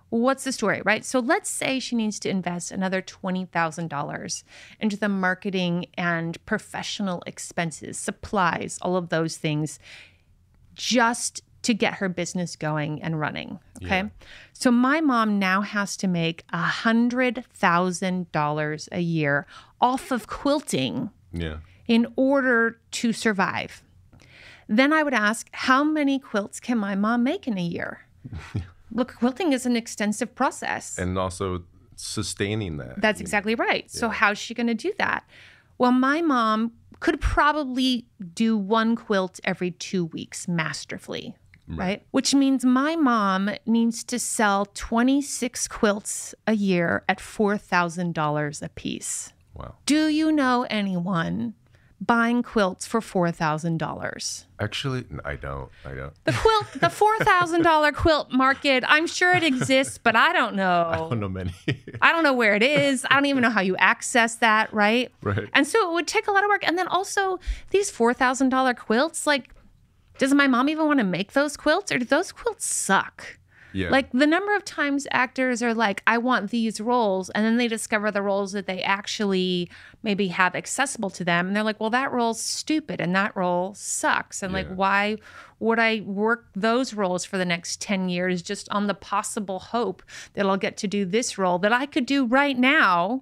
what's the story, right? So let's say she needs to invest another $20,000 into the marketing and professional expenses, supplies, all of those things, just to get her business going and running, okay? Yeah. So my mom now has to make $100,000 a year off of quilting in order to survive. Then I would ask, how many quilts can my mom make in a year? Look, quilting is an extensive process. And also sustaining that. That's exactly right. Yeah. So how's she going to do that? Well, my mom could probably do one quilt every 2 weeks masterfully, right? Which means my mom needs to sell 26 quilts a year at $4,000 a piece. Wow. Do you know anyone buying quilts for $4,000? Actually, I don't. The $4,000 quilt market, I'm sure it exists, but I don't know. I don't know many. I don't know where it is. I don't even know how you access that, right? Right. And so it would take a lot of work. And then also these $4,000 quilts, like, does my mom even want to make those quilts, or do those quilts suck? Yeah. Like the number of times actors are like, I want these roles, and then they discover the roles that they actually maybe have accessible to them. And they're like, well, that role's stupid and that role sucks. And like, why would I work those roles for the next 10 years just on the possible hope that I'll get to do this role that I could do right now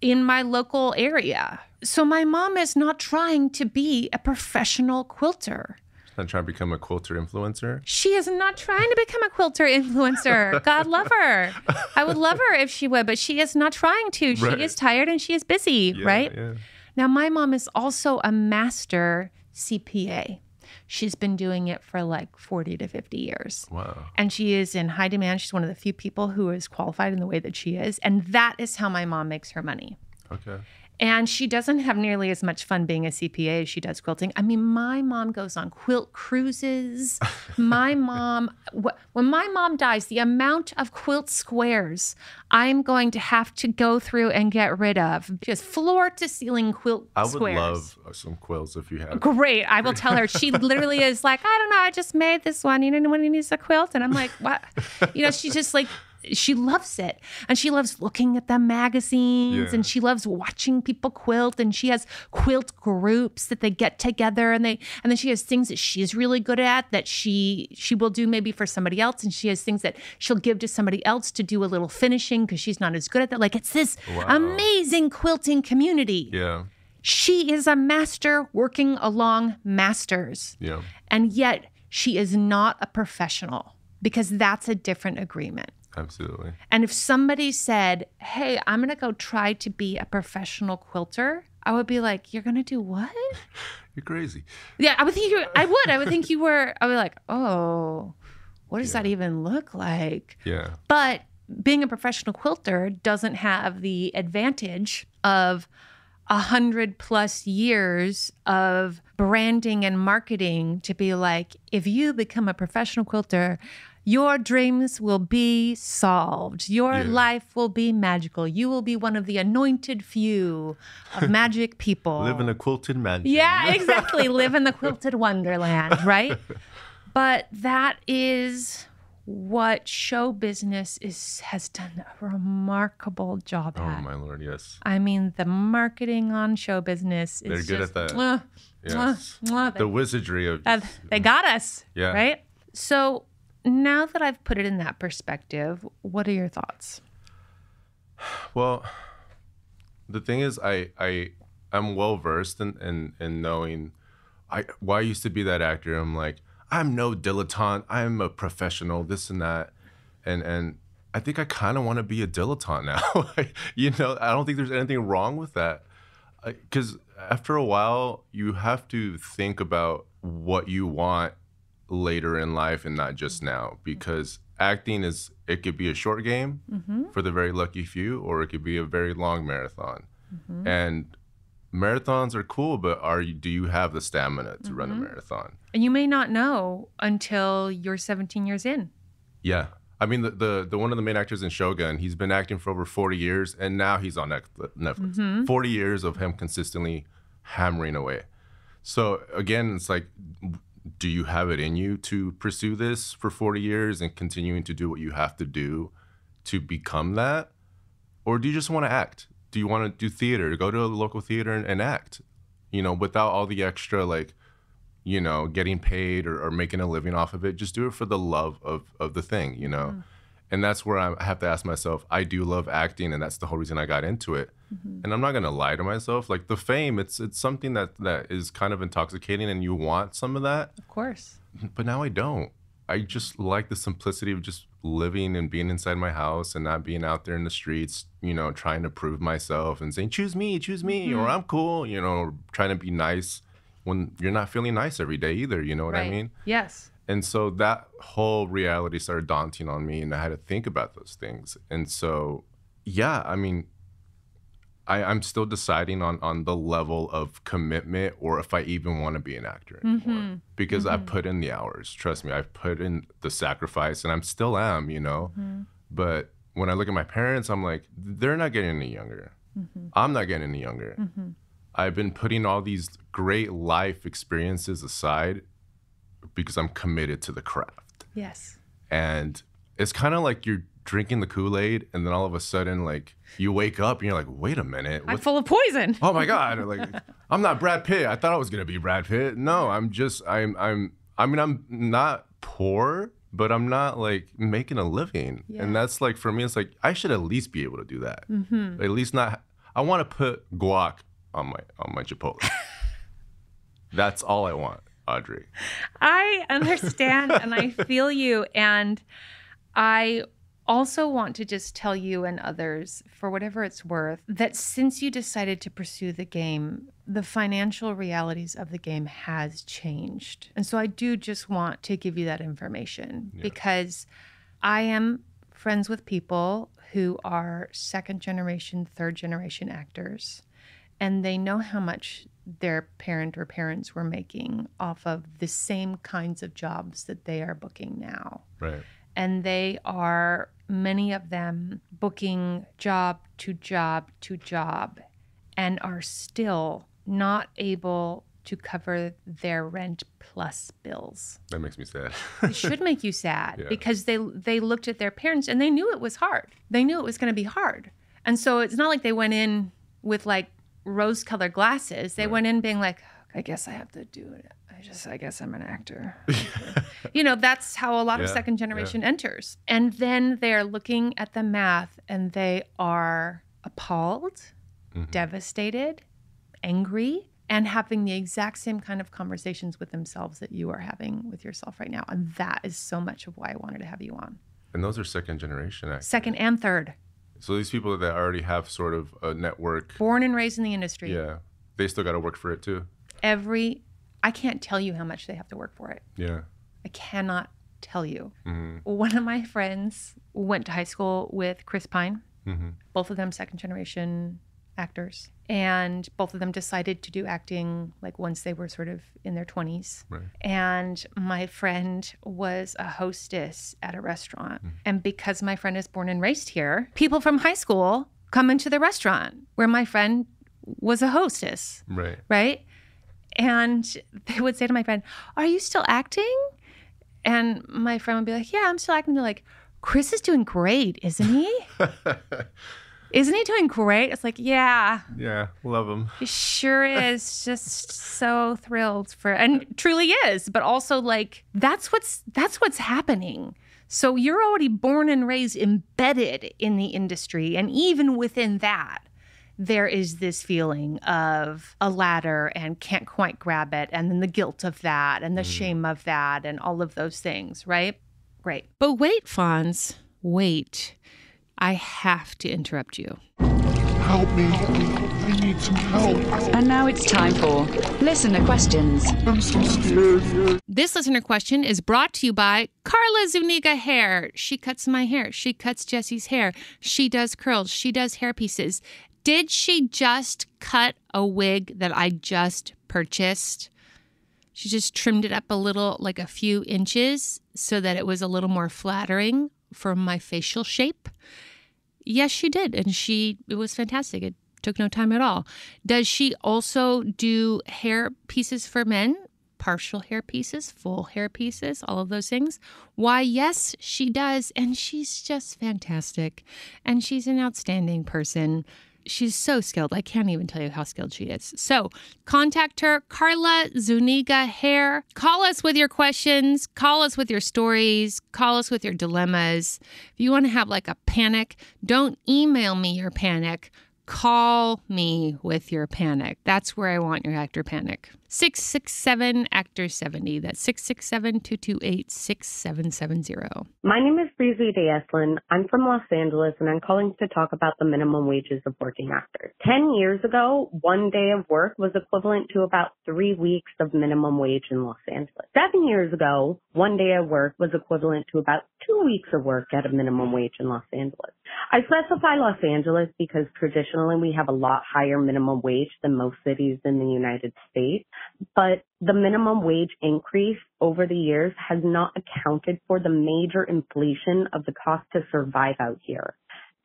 in my local area? So my mom is not trying to be a professional quilter. Not trying to become a quilter influencer? She is not trying to become a quilter influencer. God love her. I would love her if she would, but she is not trying to. She is tired and she is busy, right? Yeah. Now, my mom is also a master CPA. She's been doing it for like 40 to 50 years. Wow. And she is in high demand. She's one of the few people who is qualified in the way that she is. And that is how my mom makes her money. Okay. And she doesn't have nearly as much fun being a CPA as she does quilting. I mean, my mom goes on quilt cruises. My mom, when my mom dies, the amount of quilt squares I'm going to have to go through and get rid of. Just floor to ceiling quilt squares. I would love some quilts if you have. Great. I will tell her. She literally is like, I don't know, I just made this one. You know, anyone who needs a quilt? And I'm like, what? You know, she's just like, she loves it. And she loves looking at the magazines and she loves watching people quilt, and she has quilt groups that they get together, and then she has things that she's really good at that she will do maybe for somebody else, and she has things that she'll give to somebody else to do a little finishing because she's not as good at that. Like, it's this amazing quilting community. Yeah. She is a master working along masters. Yeah. And yet she is not a professional, because that's a different agreement. Absolutely. And if somebody said, hey, I'm going to go try to be a professional quilter, I would be like, you're going to do what? You're crazy. Yeah, I would think I would think you were. I would be like, oh, what does that even look like? Yeah. But being a professional quilter doesn't have the advantage of 100+ years of branding and marketing to be like, if you become a professional quilter, your dreams will be solved. Your life will be magical. You will be one of the anointed few of magic people. Live in a quilted mansion. Yeah, exactly. Live in the quilted wonderland, right? But that is what show business has done a remarkable job at. Oh, my Lord, yes. I mean, the marketing on show business is They're good at that. Yes. The wizardry of they got us, yeah. right? So now that I've put it in that perspective, what are your thoughts? Well, the thing is, I'm well versed in knowing. I used to be that actor. I'm like, I'm no dilettante. I'm a professional. This and that, and I think I kind of want to be a dilettante now. You know, I don't think there's anything wrong with that, because after a while, you have to think about what you want later in life and not just now, because acting it could be a short game for the very lucky few, or it could be a very long marathon. And marathons are cool, but do you have the stamina to run a marathon? And you may not know until you're 17 years in. Yeah. I mean, the one of the main actors in Shogun, he's been acting for over 40 years, and now he's on Netflix. 40 years of him consistently hammering away. So again, it's like, do you have it in you to pursue this for 40 years and continuing to do what you have to do to become that? Or do you just want to act? Do you want to do theater, go to a local theater and act, you know, without all the extra, like, you know, getting paid or making a living off of it? Just do it for the love of the thing, you know? And that's where I have to ask myself, I do love acting, and that's the whole reason I got into it. And I'm not going to lie to myself. Like, the fame, it's something that is kind of intoxicating, and you want some of that. Of course. But now I don't. I just like the simplicity of just living and being inside my house and not being out there in the streets, you know, trying to prove myself and saying, choose me, or I'm cool, you know, trying to be nice when you're not feeling nice every day either, you know what I mean? Yes. And so that whole reality started daunting on me, and I had to think about those things. And so, yeah, I mean, I'm still deciding on the level of commitment, or if I even want to be an actor anymore. Because I've put in the hours. Trust me, I've put in the sacrifice, and I'm still am, you know. But when I look at my parents, I'm like, they're not getting any younger. I'm not getting any younger. I've been putting all these great life experiences aside because I'm committed to the craft. Yes. And it's kind of like you're drinking the Kool-Aid, and then all of a sudden, like, you wake up and you're like, wait a minute. I'm full of poison. Oh my God. Like, I'm not Brad Pitt. I thought I was going to be Brad Pitt. No, I'm not poor, but I'm not like making a living. Yeah. And that's like, for me, it's like, I should at least be able to do that. At least not, I want to put guac on my Chipotle. That's all I want, Audrey. I understand and I feel you. And I also want to just tell you and others, for whatever it's worth, that since you decided to pursue the game, the financial realities of the game has changed. And so I do just want to give you that information because I am friends with people who are second generation, third generation actors, and they know how much their parent or parents were making off of the same kinds of jobs that they are booking now. Right. And they are, many of them, booking job to job to job and are still not able to cover their rent plus bills. That makes me sad. It should make you sad because they looked at their parents and they knew it was hard. They knew it was going to be hard. And so it's not like they went in with like rose-colored glasses. They went in being like, I guess I have to do it. I guess I'm an actor. You know, that's how a lot of second generation enters. And then they're looking at the math and they are appalled, devastated, angry, and having the exact same kind of conversations with themselves that you are having with yourself right now. And that is so much of why I wanted to have you on. And those are second generation actors. Second and third. So these people that already have sort of a network. Born and raised in the industry. Yeah. They still got to work for it too. I can't tell you how much they have to work for it. Yeah. I cannot tell you. One of my friends went to high school with Chris Pine. Both of them second generation actors. And both of them decided to do acting like once they were sort of in their 20s. Right. And my friend was a hostess at a restaurant. And because my friend is born and raised here, people from high school come into the restaurant where my friend was a hostess. Right. Right? And they would say to my friend, are you still acting? And my friend would be like, yeah, I'm still acting. They're like, Chris is doing great, isn't he? Isn't he doing great? It's like, yeah. Yeah, love him. He sure is. Just so thrilled for, and truly is. But also, like, that's what's happening. So you're already born and raised embedded in the industry. And even within that, there is this feeling of a ladder and can't quite grab it. And then the guilt of that and the shame of that and all of those things, right? Great. But wait, Fonz, wait. I have to interrupt you. Help me. I need some help. And now it's time for listener questions. I'm so scared. This listener question is brought to you by Carla Zuniga Hair. She cuts my hair. She cuts Jesse's hair. She does curls. She does hair pieces. Did she just cut a wig that I just purchased? She just trimmed it up a little, like a few inches, so that it was a little more flattering for my facial shape. Yes, she did. And it was fantastic. It took no time at all. Does she also do hair pieces for men? Partial hair pieces, full hair pieces, all of those things? Why, yes, she does. And she's just fantastic. And she's an outstanding person. She's so skilled. I can't even tell you how skilled she is. So contact her, Carla Zuniga Hair. Call us with your questions. Call us with your stories. Call us with your dilemmas. If you want to have like a panic, don't email me your panic. Call me with your panic. That's where I want your actor panic. 667-ACTOR-70. That's 667-228-6770. My name is Breezy Deeslin. I'm from Los Angeles, and I'm calling to talk about the minimum wages of working actors. 10 years ago, 1 day of work was equivalent to about 3 weeks of minimum wage in Los Angeles. 7 years ago, 1 day of work was equivalent to about 2 weeks of work at a minimum wage in Los Angeles. I specify Los Angeles because traditionally we have a lot higher minimum wage than most cities in the United States. But the minimum wage increase over the years has not accounted for the major inflation of the cost to survive out here.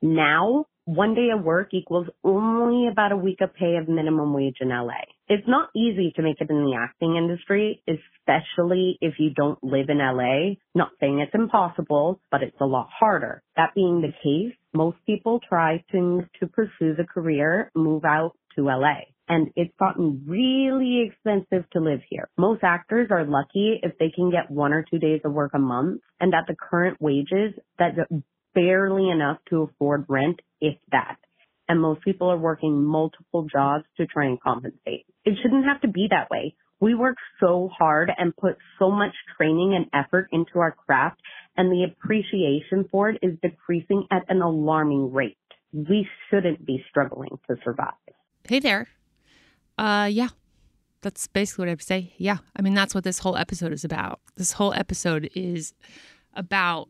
Now, 1 day of work equals only about a week of pay of minimum wage in LA. It's not easy to make it in the acting industry, especially if you don't live in LA. Not saying it's impossible, but it's a lot harder. That being the case, most people try to pursue the career, move out to LA. And it's gotten really expensive to live here. Most actors are lucky if they can get 1 or 2 days of work a month. And at the current wages, that's barely enough to afford rent, if that. And most people are working multiple jobs to try and compensate. It shouldn't have to be that way. We work so hard and put so much training and effort into our craft, and the appreciation for it is decreasing at an alarming rate. We shouldn't be struggling to survive. Hey there. Yeah, that's basically what I have to say. Yeah, I mean, that's what this whole episode is about. This whole episode is about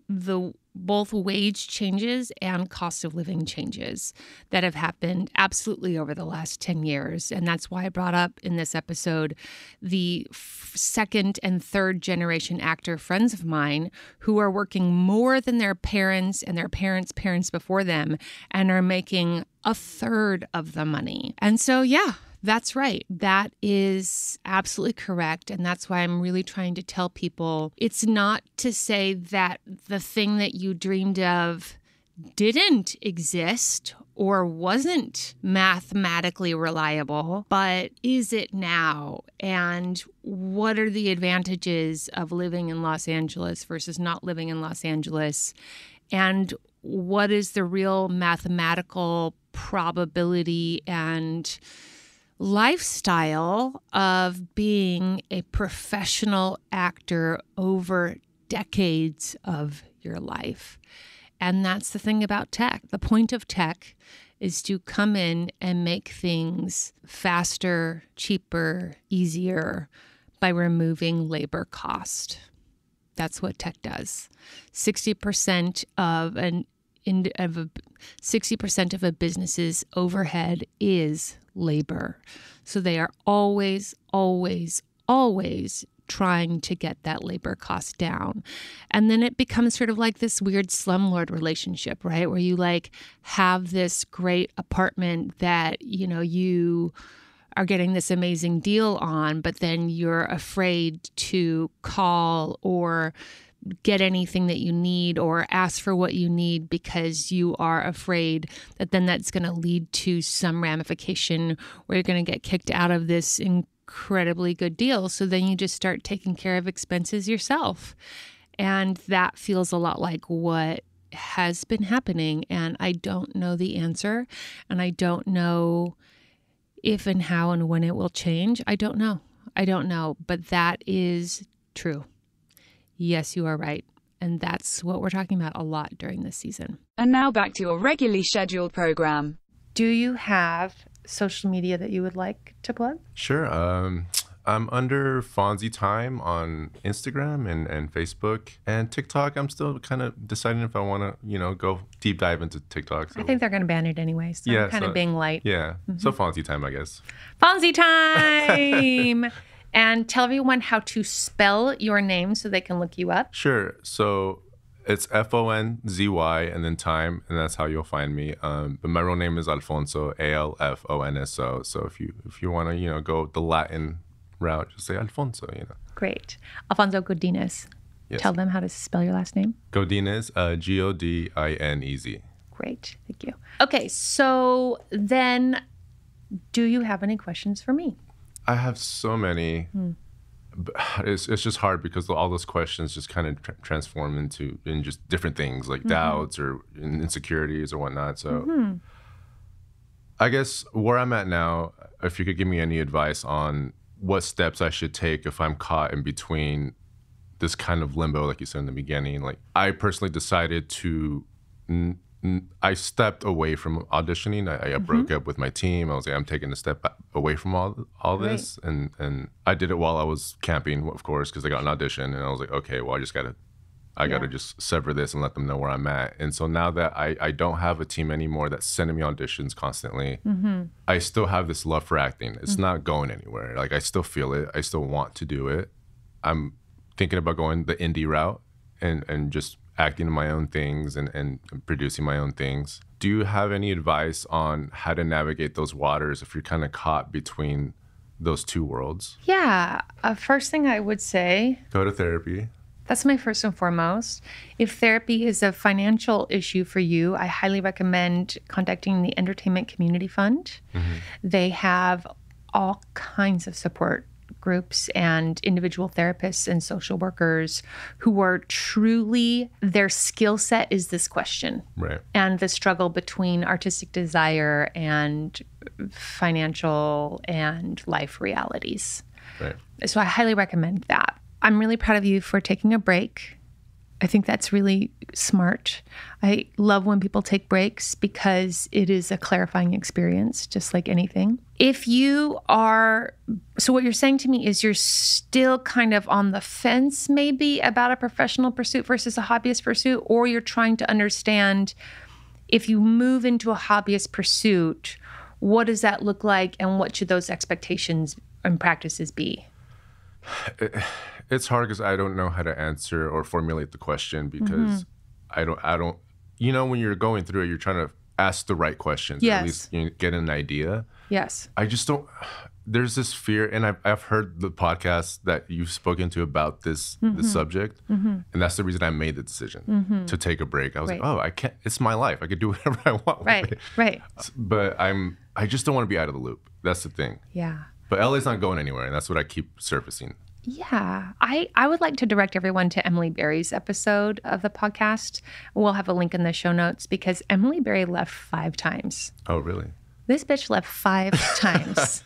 both wage changes and cost of living changes that have happened absolutely over the last 10 years. And that's why I brought up in this episode the second and third generation actor friends of mine who are working more than their parents and their parents' parents before them and are making a third of the money. And so, yeah. That's right. That is absolutely correct. And that's why I'm really trying to tell people it's not to say that the thing that you dreamed of didn't exist or wasn't mathematically reliable, but is it now? And what are the advantages of living in Los Angeles versus not living in Los Angeles? And what is the real mathematical probability and lifestyle of being a professional actor over decades of your life? And that's the thing about tech. The point of tech is to come in and make things faster, cheaper, easier by removing labor cost. That's what tech does. 60% of a business's overhead is labor. So they are always, always, always trying to get that labor cost down. And then it becomes sort of like this weird slumlord relationship, right? Where you like have this great apartment that, you are getting this amazing deal on, but then you're afraid to call or get anything that you need or ask for what you need because you are afraid that then that's going to lead to some ramification where you're going to get kicked out of this incredibly good deal. So then you just start taking care of expenses yourself. And that feels a lot like what has been happening. And I don't know the answer. And I don't know if and how and when it will change. I don't know. But that is true. Yes, you are right. And that's what we're talking about a lot during this season. And now back to your regularly scheduled program. Do you have social media that you would like to plug? Sure. I'm under Fonzie Time on Instagram and Facebook and TikTok. I'm still kind of deciding if I want to, go deep dive into TikTok. So. I think they're going to ban it anyway. So I'm kind of being light. Yeah. Mm-hmm. So Fonzie Time, I guess. Fonzie Time! And tell everyone how to spell your name so they can look you up. Sure. So it's Fonzy and then time, and that's how you'll find me. But my real name is Alfonso, Alfonso. So if you want to go the Latin route, just say Alfonso. Great. Alfonso Godinez. Yes. Tell them how to spell your last name. Godinez, Godinez. Great. Thank you. Okay. So then, do you have any questions for me? I have so many. But it's just hard because all those questions just kind of transform into just different things like doubts or insecurities or whatnot. So I guess where I'm at now, if you could give me any advice on what steps I should take if I'm caught in between this kind of limbo, like you said in the beginning. Like I personally decided to I stepped away from auditioning. I broke up with my team. I was like, I'm taking a step away from all this. And I did it while I was camping, of course, because I got an audition. And I was like, okay, well, I got to just sever this and let them know where I'm at. And so now that I don't have a team anymore that's sending me auditions constantly, I still have this love for acting. It's not going anywhere. Like I still feel it. I still want to do it. I'm thinking about going the indie route and just acting in my own things and producing my own things. Do you have any advice on how to navigate those waters if you're kind of caught between those two worlds? Yeah. First thing I would say, go to therapy. That's my first and foremost. If therapy is a financial issue for you, I highly recommend contacting the Entertainment Community Fund. They have all kinds of support groups and individual therapists and social workers who are truly, their skill set is this question. Right. And the struggle between artistic desire and financial and life realities. Right. So I highly recommend that. I'm really proud of you for taking a break. I think that's really smart. I love when people take breaks because it is a clarifying experience, just like anything. If you are, so what you're saying to me is you're still kind of on the fence maybe about a professional pursuit versus a hobbyist pursuit, or you're trying to understand if you move into a hobbyist pursuit, what does that look like and what should those expectations and practices be? It's hard because I don't know how to answer or formulate the question because I don't, when you're going through it, you're trying to ask the right questions. Yes. Or at least get an idea. Yes. I just don't, there's this fear, and I've heard the podcast that you've spoken to about this subject, and that's the reason I made the decision to take a break. I was like, oh, I can't, it's my life. I could do whatever I want. Right. But I just don't want to be out of the loop. That's the thing. Yeah. But LA's not going anywhere, and that's what I keep surfacing. Yeah. I would like to direct everyone to Emily Berry's episode of the podcast. We'll have a link in the show notes because Emily Berry left 5 times. Oh, really? This bitch left 5 times.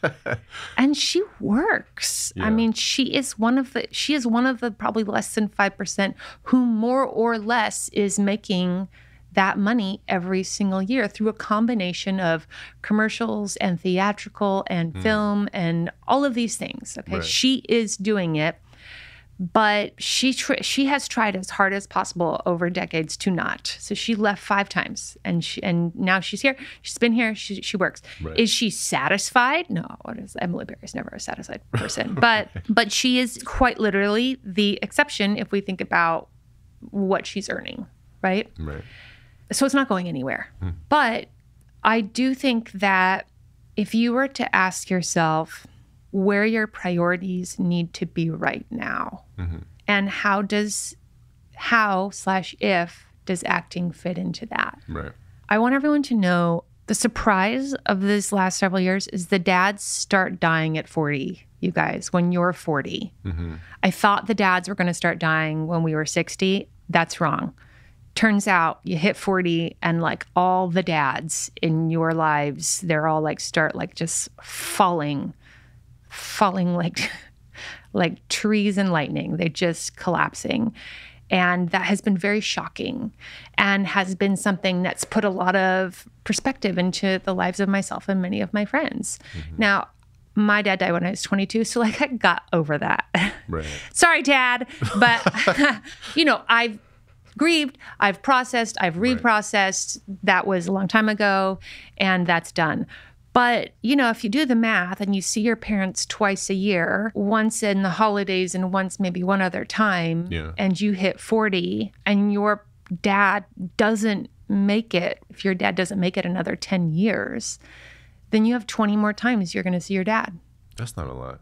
And she works. Yeah. I mean, she is one of the probably less than 5% who more or less is making that money every single year through a combination of commercials and theatrical and film and all of these things. Okay, right. She is doing it, but she has tried as hard as possible over decades to not. So she left 5 times, and now she's here. She's been here. She works. Right. Is she satisfied? No. Emily Berry's never a satisfied person, but she is quite literally the exception if we think about what she's earning, right? Right. So it's not going anywhere. But I do think that if you were to ask yourself where your priorities need to be right now, and how/if does acting fit into that? Right. I want everyone to know the surprise of this last several years is the dads start dying at 40, you guys, when you're 40. I thought the dads were going to start dying when we were 60. That's wrong. Turns out you hit 40 and like all the dads in your lives, they're all like start like just falling like trees and lightning. They're just collapsing. And that has been very shocking and has been something that's put a lot of perspective into the lives of myself and many of my friends. Now, my dad died when I was 22, so like I got over that. Right. Sorry, Dad. But, I've grieved, I've processed, I've reprocessed. That was a long time ago, and that's done. But, if you do the math and you see your parents twice a year, once in the holidays and once maybe one other time, and you hit 40 and your dad doesn't make it, if your dad doesn't make it another 10 years, then you have 20 more times you're going to see your dad. That's not a lot.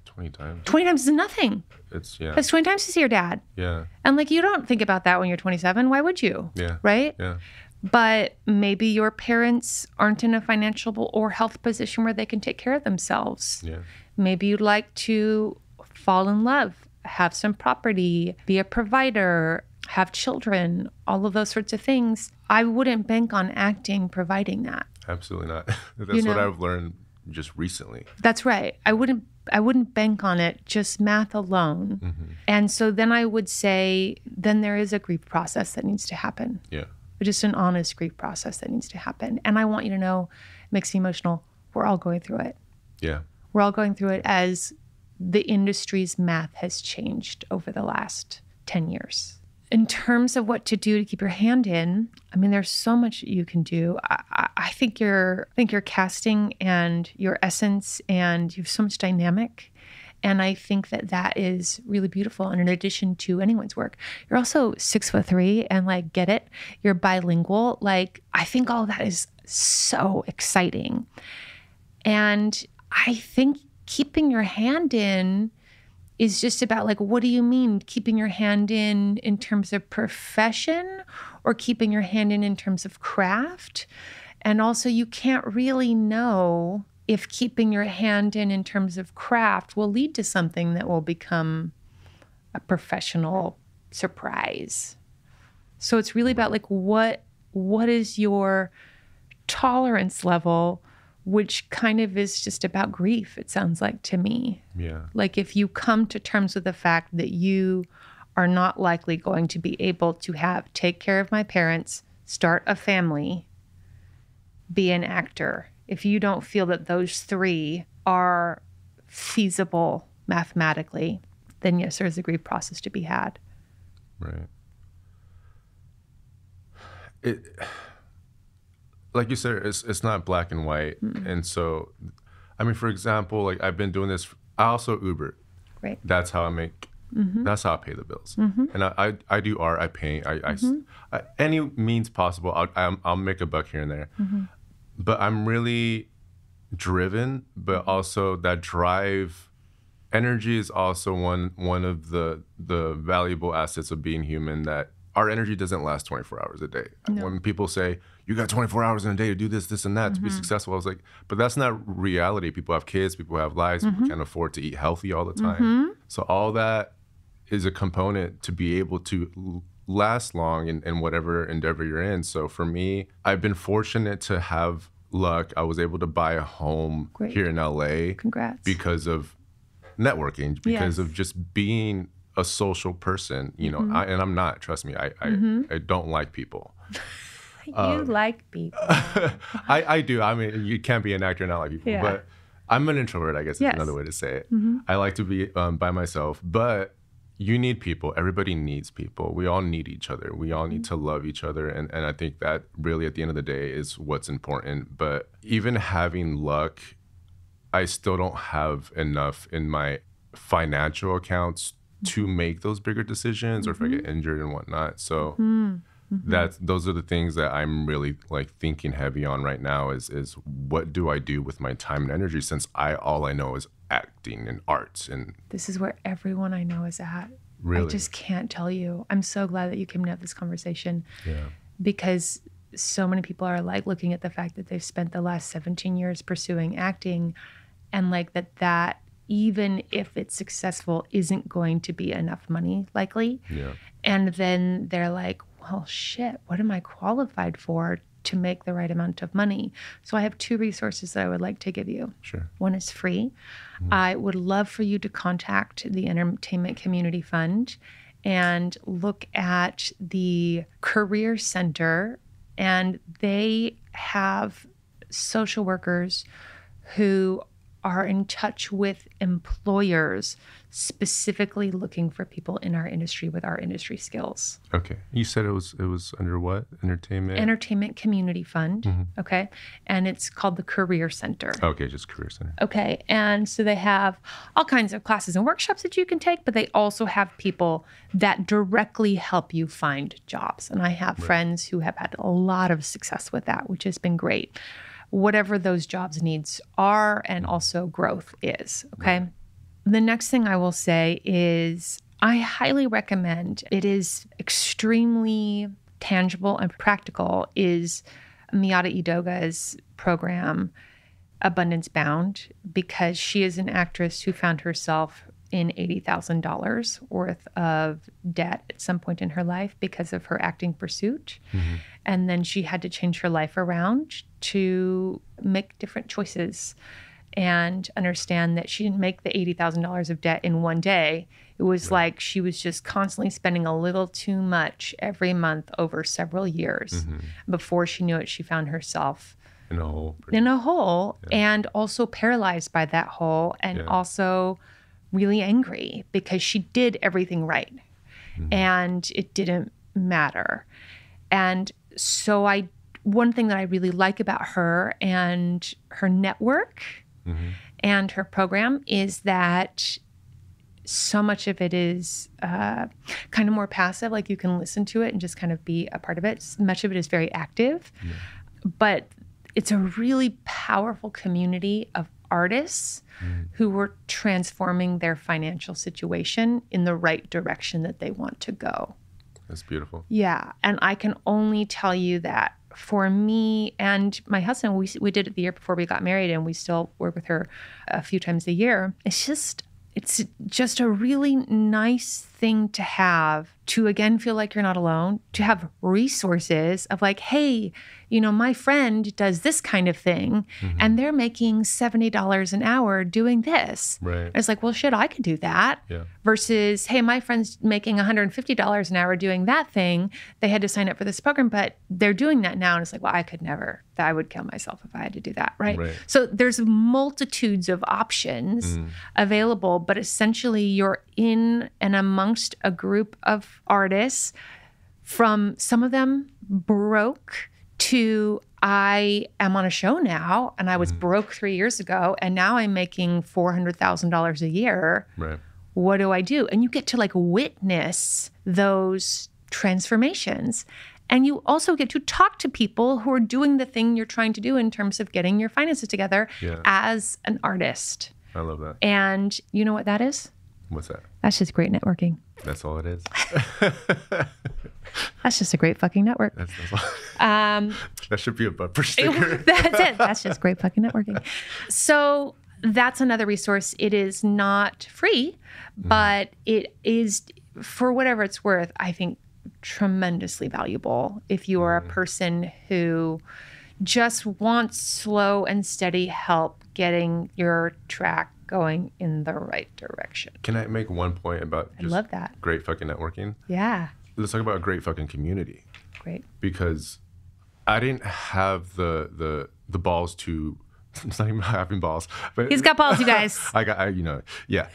20 times. 20 times is nothing. That's 20 times to see your dad. Yeah. And like, you don't think about that when you're 27. Why would you? Yeah. Right? Yeah. But maybe your parents aren't in a financial or health position where they can take care of themselves. Yeah. Maybe you'd like to fall in love, have some property, be a provider, have children, all of those sorts of things. I wouldn't bank on acting providing that. Absolutely not. That's what I've learned just recently. That's right. I wouldn't bank on it, just math alone. And so then I would say, then there is a grief process that needs to happen. Yeah. Just an honest grief process that needs to happen. And I want you to know, it makes me emotional, we're all going through it. Yeah. We're all going through it as the industry's math has changed over the last 10 years. In terms of what to do to keep your hand in, I mean, there's so much you can do. I think your casting and your essence, and you have so much dynamic. And I think that is really beautiful. And in addition to anyone's work, you're also 6'3" and like, get it? You're bilingual. Like, I think all of that is so exciting. And I think keeping your hand in is just about like, what do you mean keeping your hand in terms of profession, or keeping your hand in terms of craft? And also, you can't really know if keeping your hand in terms of craft will lead to something that will become a professional surprise. So it's really about like, what is your tolerance level, which kind of is just about grief, it sounds like to me. Yeah. Like, if you come to terms with the fact that you are not likely going to be able to take care of my parents, start a family, be an actor, if you don't feel that those three are feasible mathematically, then yes, there's a grief process to be had. Right. Like you said, it's not black and white. And so, I mean, for example, like I've been doing this, I also Uber. Right. That's how I make, that's how I pay the bills. And I do art, I paint, I any means possible, I'll make a buck here and there. But I'm really driven, but also that drive, energy is also one of the valuable assets of being human, that our energy doesn't last 24 hours a day. No. When people say, you got 24 hours in a day to do this, and that, to be successful, I was like, but that's not reality. People have kids, people have lives, people can't afford to eat healthy all the time. So all that is a component to be able to last long in whatever endeavor you're in. So for me, I've been fortunate to have luck. I was able to buy a home here in LA. Congrats. Because of networking, because of just being a social person, you know, and I'm not, trust me, I don't like people. You like people. I do. I mean, you can't be an actor and not like people, but I'm an introvert, I guess is another way to say it. I like to be by myself, but you need people. Everybody needs people. We all need each other. We all need to love each other. And I think that really at the end of the day is what's important. But even having luck, I still don't have enough in my financial accounts to make those bigger decisions, or if I get injured and whatnot. So Those are the things that I'm really like thinking heavy on right now is what do I do with my time and energy, since all I know is acting and arts. And this is where everyone I know is at. Really? I just can't tell you. I'm so glad that you came to have this conversation. Yeah. Because so many people are like looking at the fact that they've spent the last 17 years pursuing acting, and like that even if it's successful isn't going to be enough money likely. Yeah. And then they're like, well, shit, what am I qualified for to make the right amount of money? So I have 2 resources that I would like to give you. Sure. One is free. I would love for you to contact the Entertainment Community Fund and look at the Career Center. And they have social workers who are in touch with employers specifically looking for people in our industry with our industry skills. Okay. You said it was under what? Entertainment Community Fund. Okay. And it's called the Career Center. Okay, just Career Center. Okay. And so they have all kinds of classes and workshops that you can take, but they also have people that directly help you find jobs. And I have friends who have had a lot of success with that, which has been great. Whatever those jobs needs are, and also growth is, okay? Right. The next thing I will say is I highly recommend, it is extremely tangible and practical, is Miyata Idoga's program, Abundance Bound, because she is an actress who found herself in $80,000 worth of debt at some point in her life because of her acting pursuit. And then she had to change her life around to make different choices and understand that she didn't make the $80,000 of debt in one day. It was like she was just constantly spending a little too much every month over several years. Before she knew it, she found herself in a hole. And also paralyzed by that hole, and also really angry because she did everything right and it didn't matter. And so one thing that I really like about her and her network and her program is that so much of it is kind of more passive, like you can listen to it and just kind of be a part of it. Much of it is very active, but it's a really powerful community of artists who were transforming their financial situation in the right direction that they want to go. That's beautiful. Yeah. And I can only tell you that for me and my husband, we did it the year before we got married, and we still work with her a few times a year. It's just a really nice thing to have, to again feel like you're not alone, to have resources of like, hey, you know, my friend does this kind of thing and they're making $70 an hour doing this. Right. It's like, well, shit, I could do that. Yeah. Versus, hey, my friend's making $150 an hour doing that thing. They had to sign up for this program, but they're doing that now. And it's like, well, I could never. I would kill myself if I had to do that, right? So there's multitudes of options available, but essentially you're in and amongst a group of artists, from some of them broke to I am on a show now and I was broke 3 years ago and now I'm making $400,000 a year. Right. What do I do? And you get to like witness those transformations. And you also get to talk to people who are doing the thing you're trying to do in terms of getting your finances together as an artist. I love that. And you know what that is? What's that? That's just great networking. That's all it is. That's just a great fucking network. That's all. That should be a bumper sticker. That's it. That's just great fucking networking. So that's another resource. It is not free, but it is, for whatever it's worth, I think tremendously valuable if you are a person who just wants slow and steady help getting your track going in the right direction. Can I make one point about just I love that. Great fucking networking? Yeah. Let's talk about a great fucking community. Great. Because I didn't have the balls to, it's not even having balls. But he's got balls, you guys. Yeah.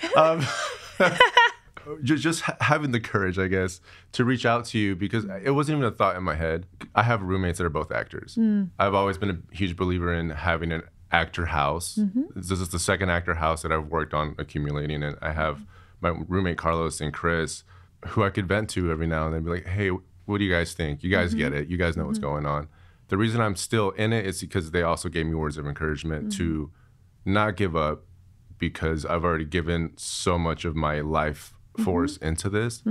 Just having the courage, I guess, to reach out to you, because it wasn't even a thought in my head. I have roommates that are both actors. I've always been a huge believer in having an actor house. This is the second actor house that I've worked on accumulating, and I have my roommate Carlos and Chris, who I could vent to every now and then, be like, hey, what do you guys think? You guys get it. You guys know what's going on. The reason I'm still in it is because they also gave me words of encouragement to not give up, because I've already given so much of my life force into this.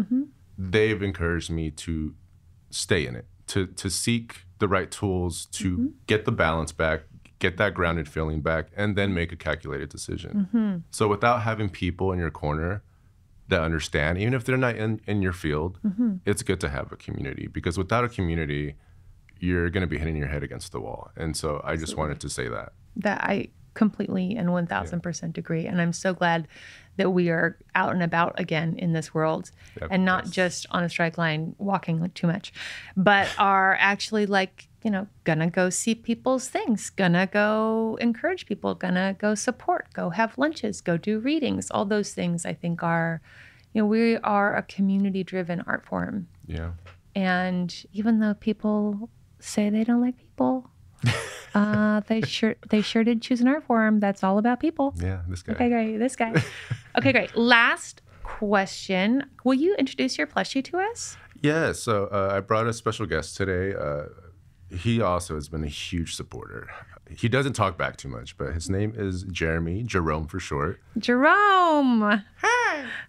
They've encouraged me to stay in it, to seek the right tools, to get the balance back, get that grounded feeling back, and then make a calculated decision. So without having people in your corner that understand, even if they're not in your field, it's good to have a community, because without a community, you're going to be hitting your head against the wall. And so I just wanted to say that. That I completely and 1000% agree. And I'm so glad that we are out and about again in this world, and not just on a strike line walking like too much, but are actually like, you know, gonna go see people's things, gonna go encourage people, gonna go support, go have lunches, go do readings. All those things I think are, you know, we are a community-driven art form. Yeah. And even though people say they don't like people, they sure did choose an art form that's all about people. Yeah, this guy. Okay, great. This guy. Okay, great. Last question. Will you introduce your plushie to us? Yeah, so I brought a special guest today. He also has been a huge supporter. He doesn't talk back too much, but his name is Jerome for short. Jerome.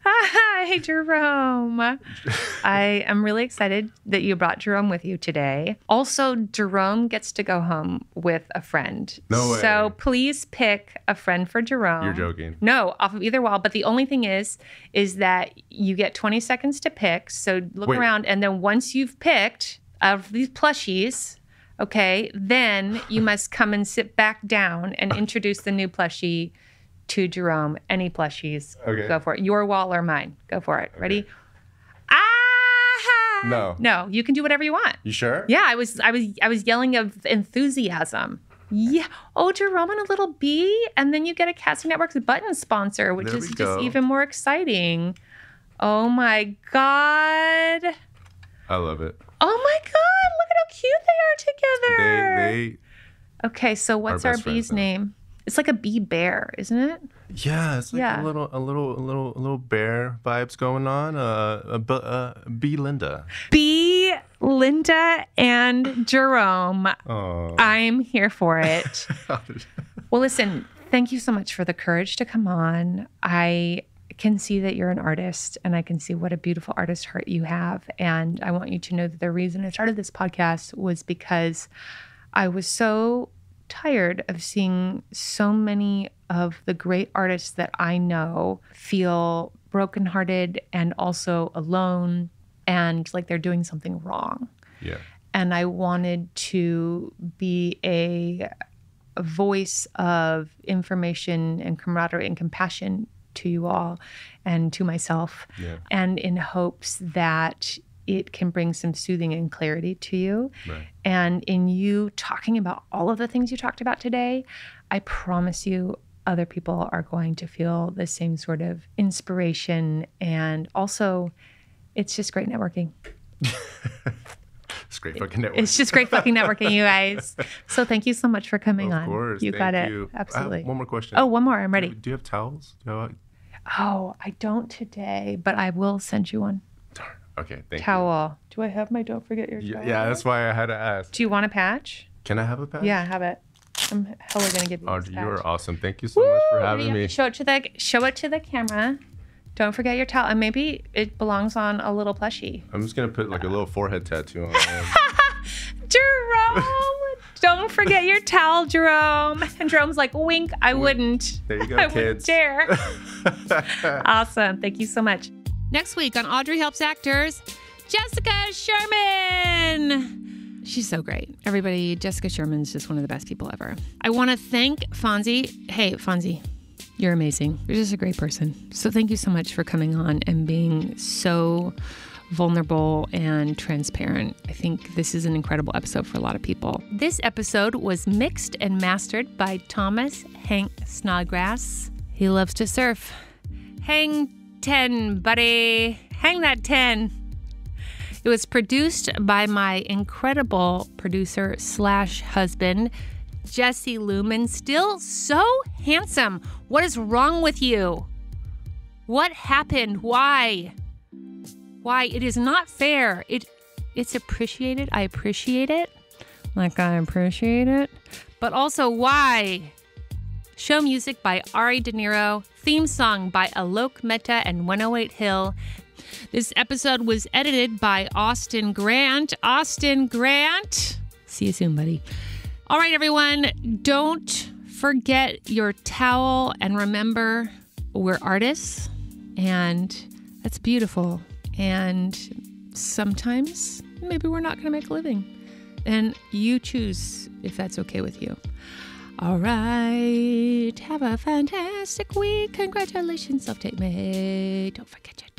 Hi, Jerome. I am really excited that you brought Jerome with you today. Also, Jerome gets to go home with a friend. No way. So please pick a friend for Jerome. You're joking. No, off of either wall. But the only thing is that you get 20 seconds to pick. So look around, and then once you've picked of these plushies, okay, then you must come and sit back down and introduce the new plushie to Jerome. Any plushies. Okay. Go for it. Your wall or mine. Go for it. Ready? No, you can do whatever you want. You sure? Yeah, I was yelling of enthusiasm. Yeah. Oh, Jerome and a little bee, and then you get a Casting Network's button sponsor, which is just even more exciting. Oh my God. I love it. Oh my God, look at how cute they are together. They Okay, so what's our bee's name? It's like a bee bear, isn't it? Yeah, it's like a little bear vibes going on. Bee Linda. Bee Linda and Jerome. Oh. I'm here for it. Well, listen, thank you so much for the courage to come on. I can see that you're an artist, and I can see what a beautiful artist heart you have. And I want you to know that the reason I started this podcast was because I was so tired of seeing so many of the great artists that I know feel brokenhearted and also alone and like they're doing something wrong. Yeah. And I wanted to be a voice of information and camaraderie and compassion to you all and to myself, and in hopes that it can bring some soothing and clarity to you. Right. And in you talking about all of the things you talked about today, I promise you other people are going to feel the same sort of inspiration. And also, it's just great networking. It's great fucking networking. It's just great fucking networking, you guys. So thank you so much for coming on. Of course. You got it. You. Absolutely. I have one more question. Oh, one more. I'm ready. Do you have towels? Oh, I don't today, but I will send you one. Okay, thank you. Towel. Do I have my don't forget your towel? Yeah, that's why I had to ask. Do you want a patch? Can I have a patch? Yeah, have it. I'm hella gonna give you this Audrey, patch. you are awesome. Thank you so much for having me. Show it to the camera. Don't forget your towel. And maybe it belongs on a little plushie. I'm just gonna put like a little forehead tattoo on it. Jerome! Don't forget your towel, Jerome. And Jerome's like, wink, I wouldn't. There you go, I kids. wouldn't dare. Awesome. Thank you so much. Next week on Audrey Helps Actors, Jessica Sherman. She's so great. Everybody, Jessica Sherman's just one of the best people ever. I want to thank Fonzie. Hey, Fonzie, you're amazing. You're just a great person. So thank you so much for coming on and being so vulnerable and transparent. I think this is an incredible episode for a lot of people. This episode was mixed and mastered by Thomas Snodgrass. He loves to surf. Hang 10, buddy. Hang that 10. It was produced by my incredible producer / husband, Jesse Lumen. Still so handsome. What is wrong with you? What happened? Why? It is not fair. it's appreciated. I appreciate it. Like I appreciate it. But also why? Show music by Ari De Niro. Theme song by Aalok Mehta and 108 Hill. This episode was edited by Austin Grant. Austin Grant. See you soon, buddy. All right, everyone. Don't forget your towel. And remember, we're artists. And that's beautiful. And sometimes maybe we're not going to make a living. And you choose if that's okay with you. All right. Have a fantastic week. Congratulations, SelfTapeMay. Don't forget your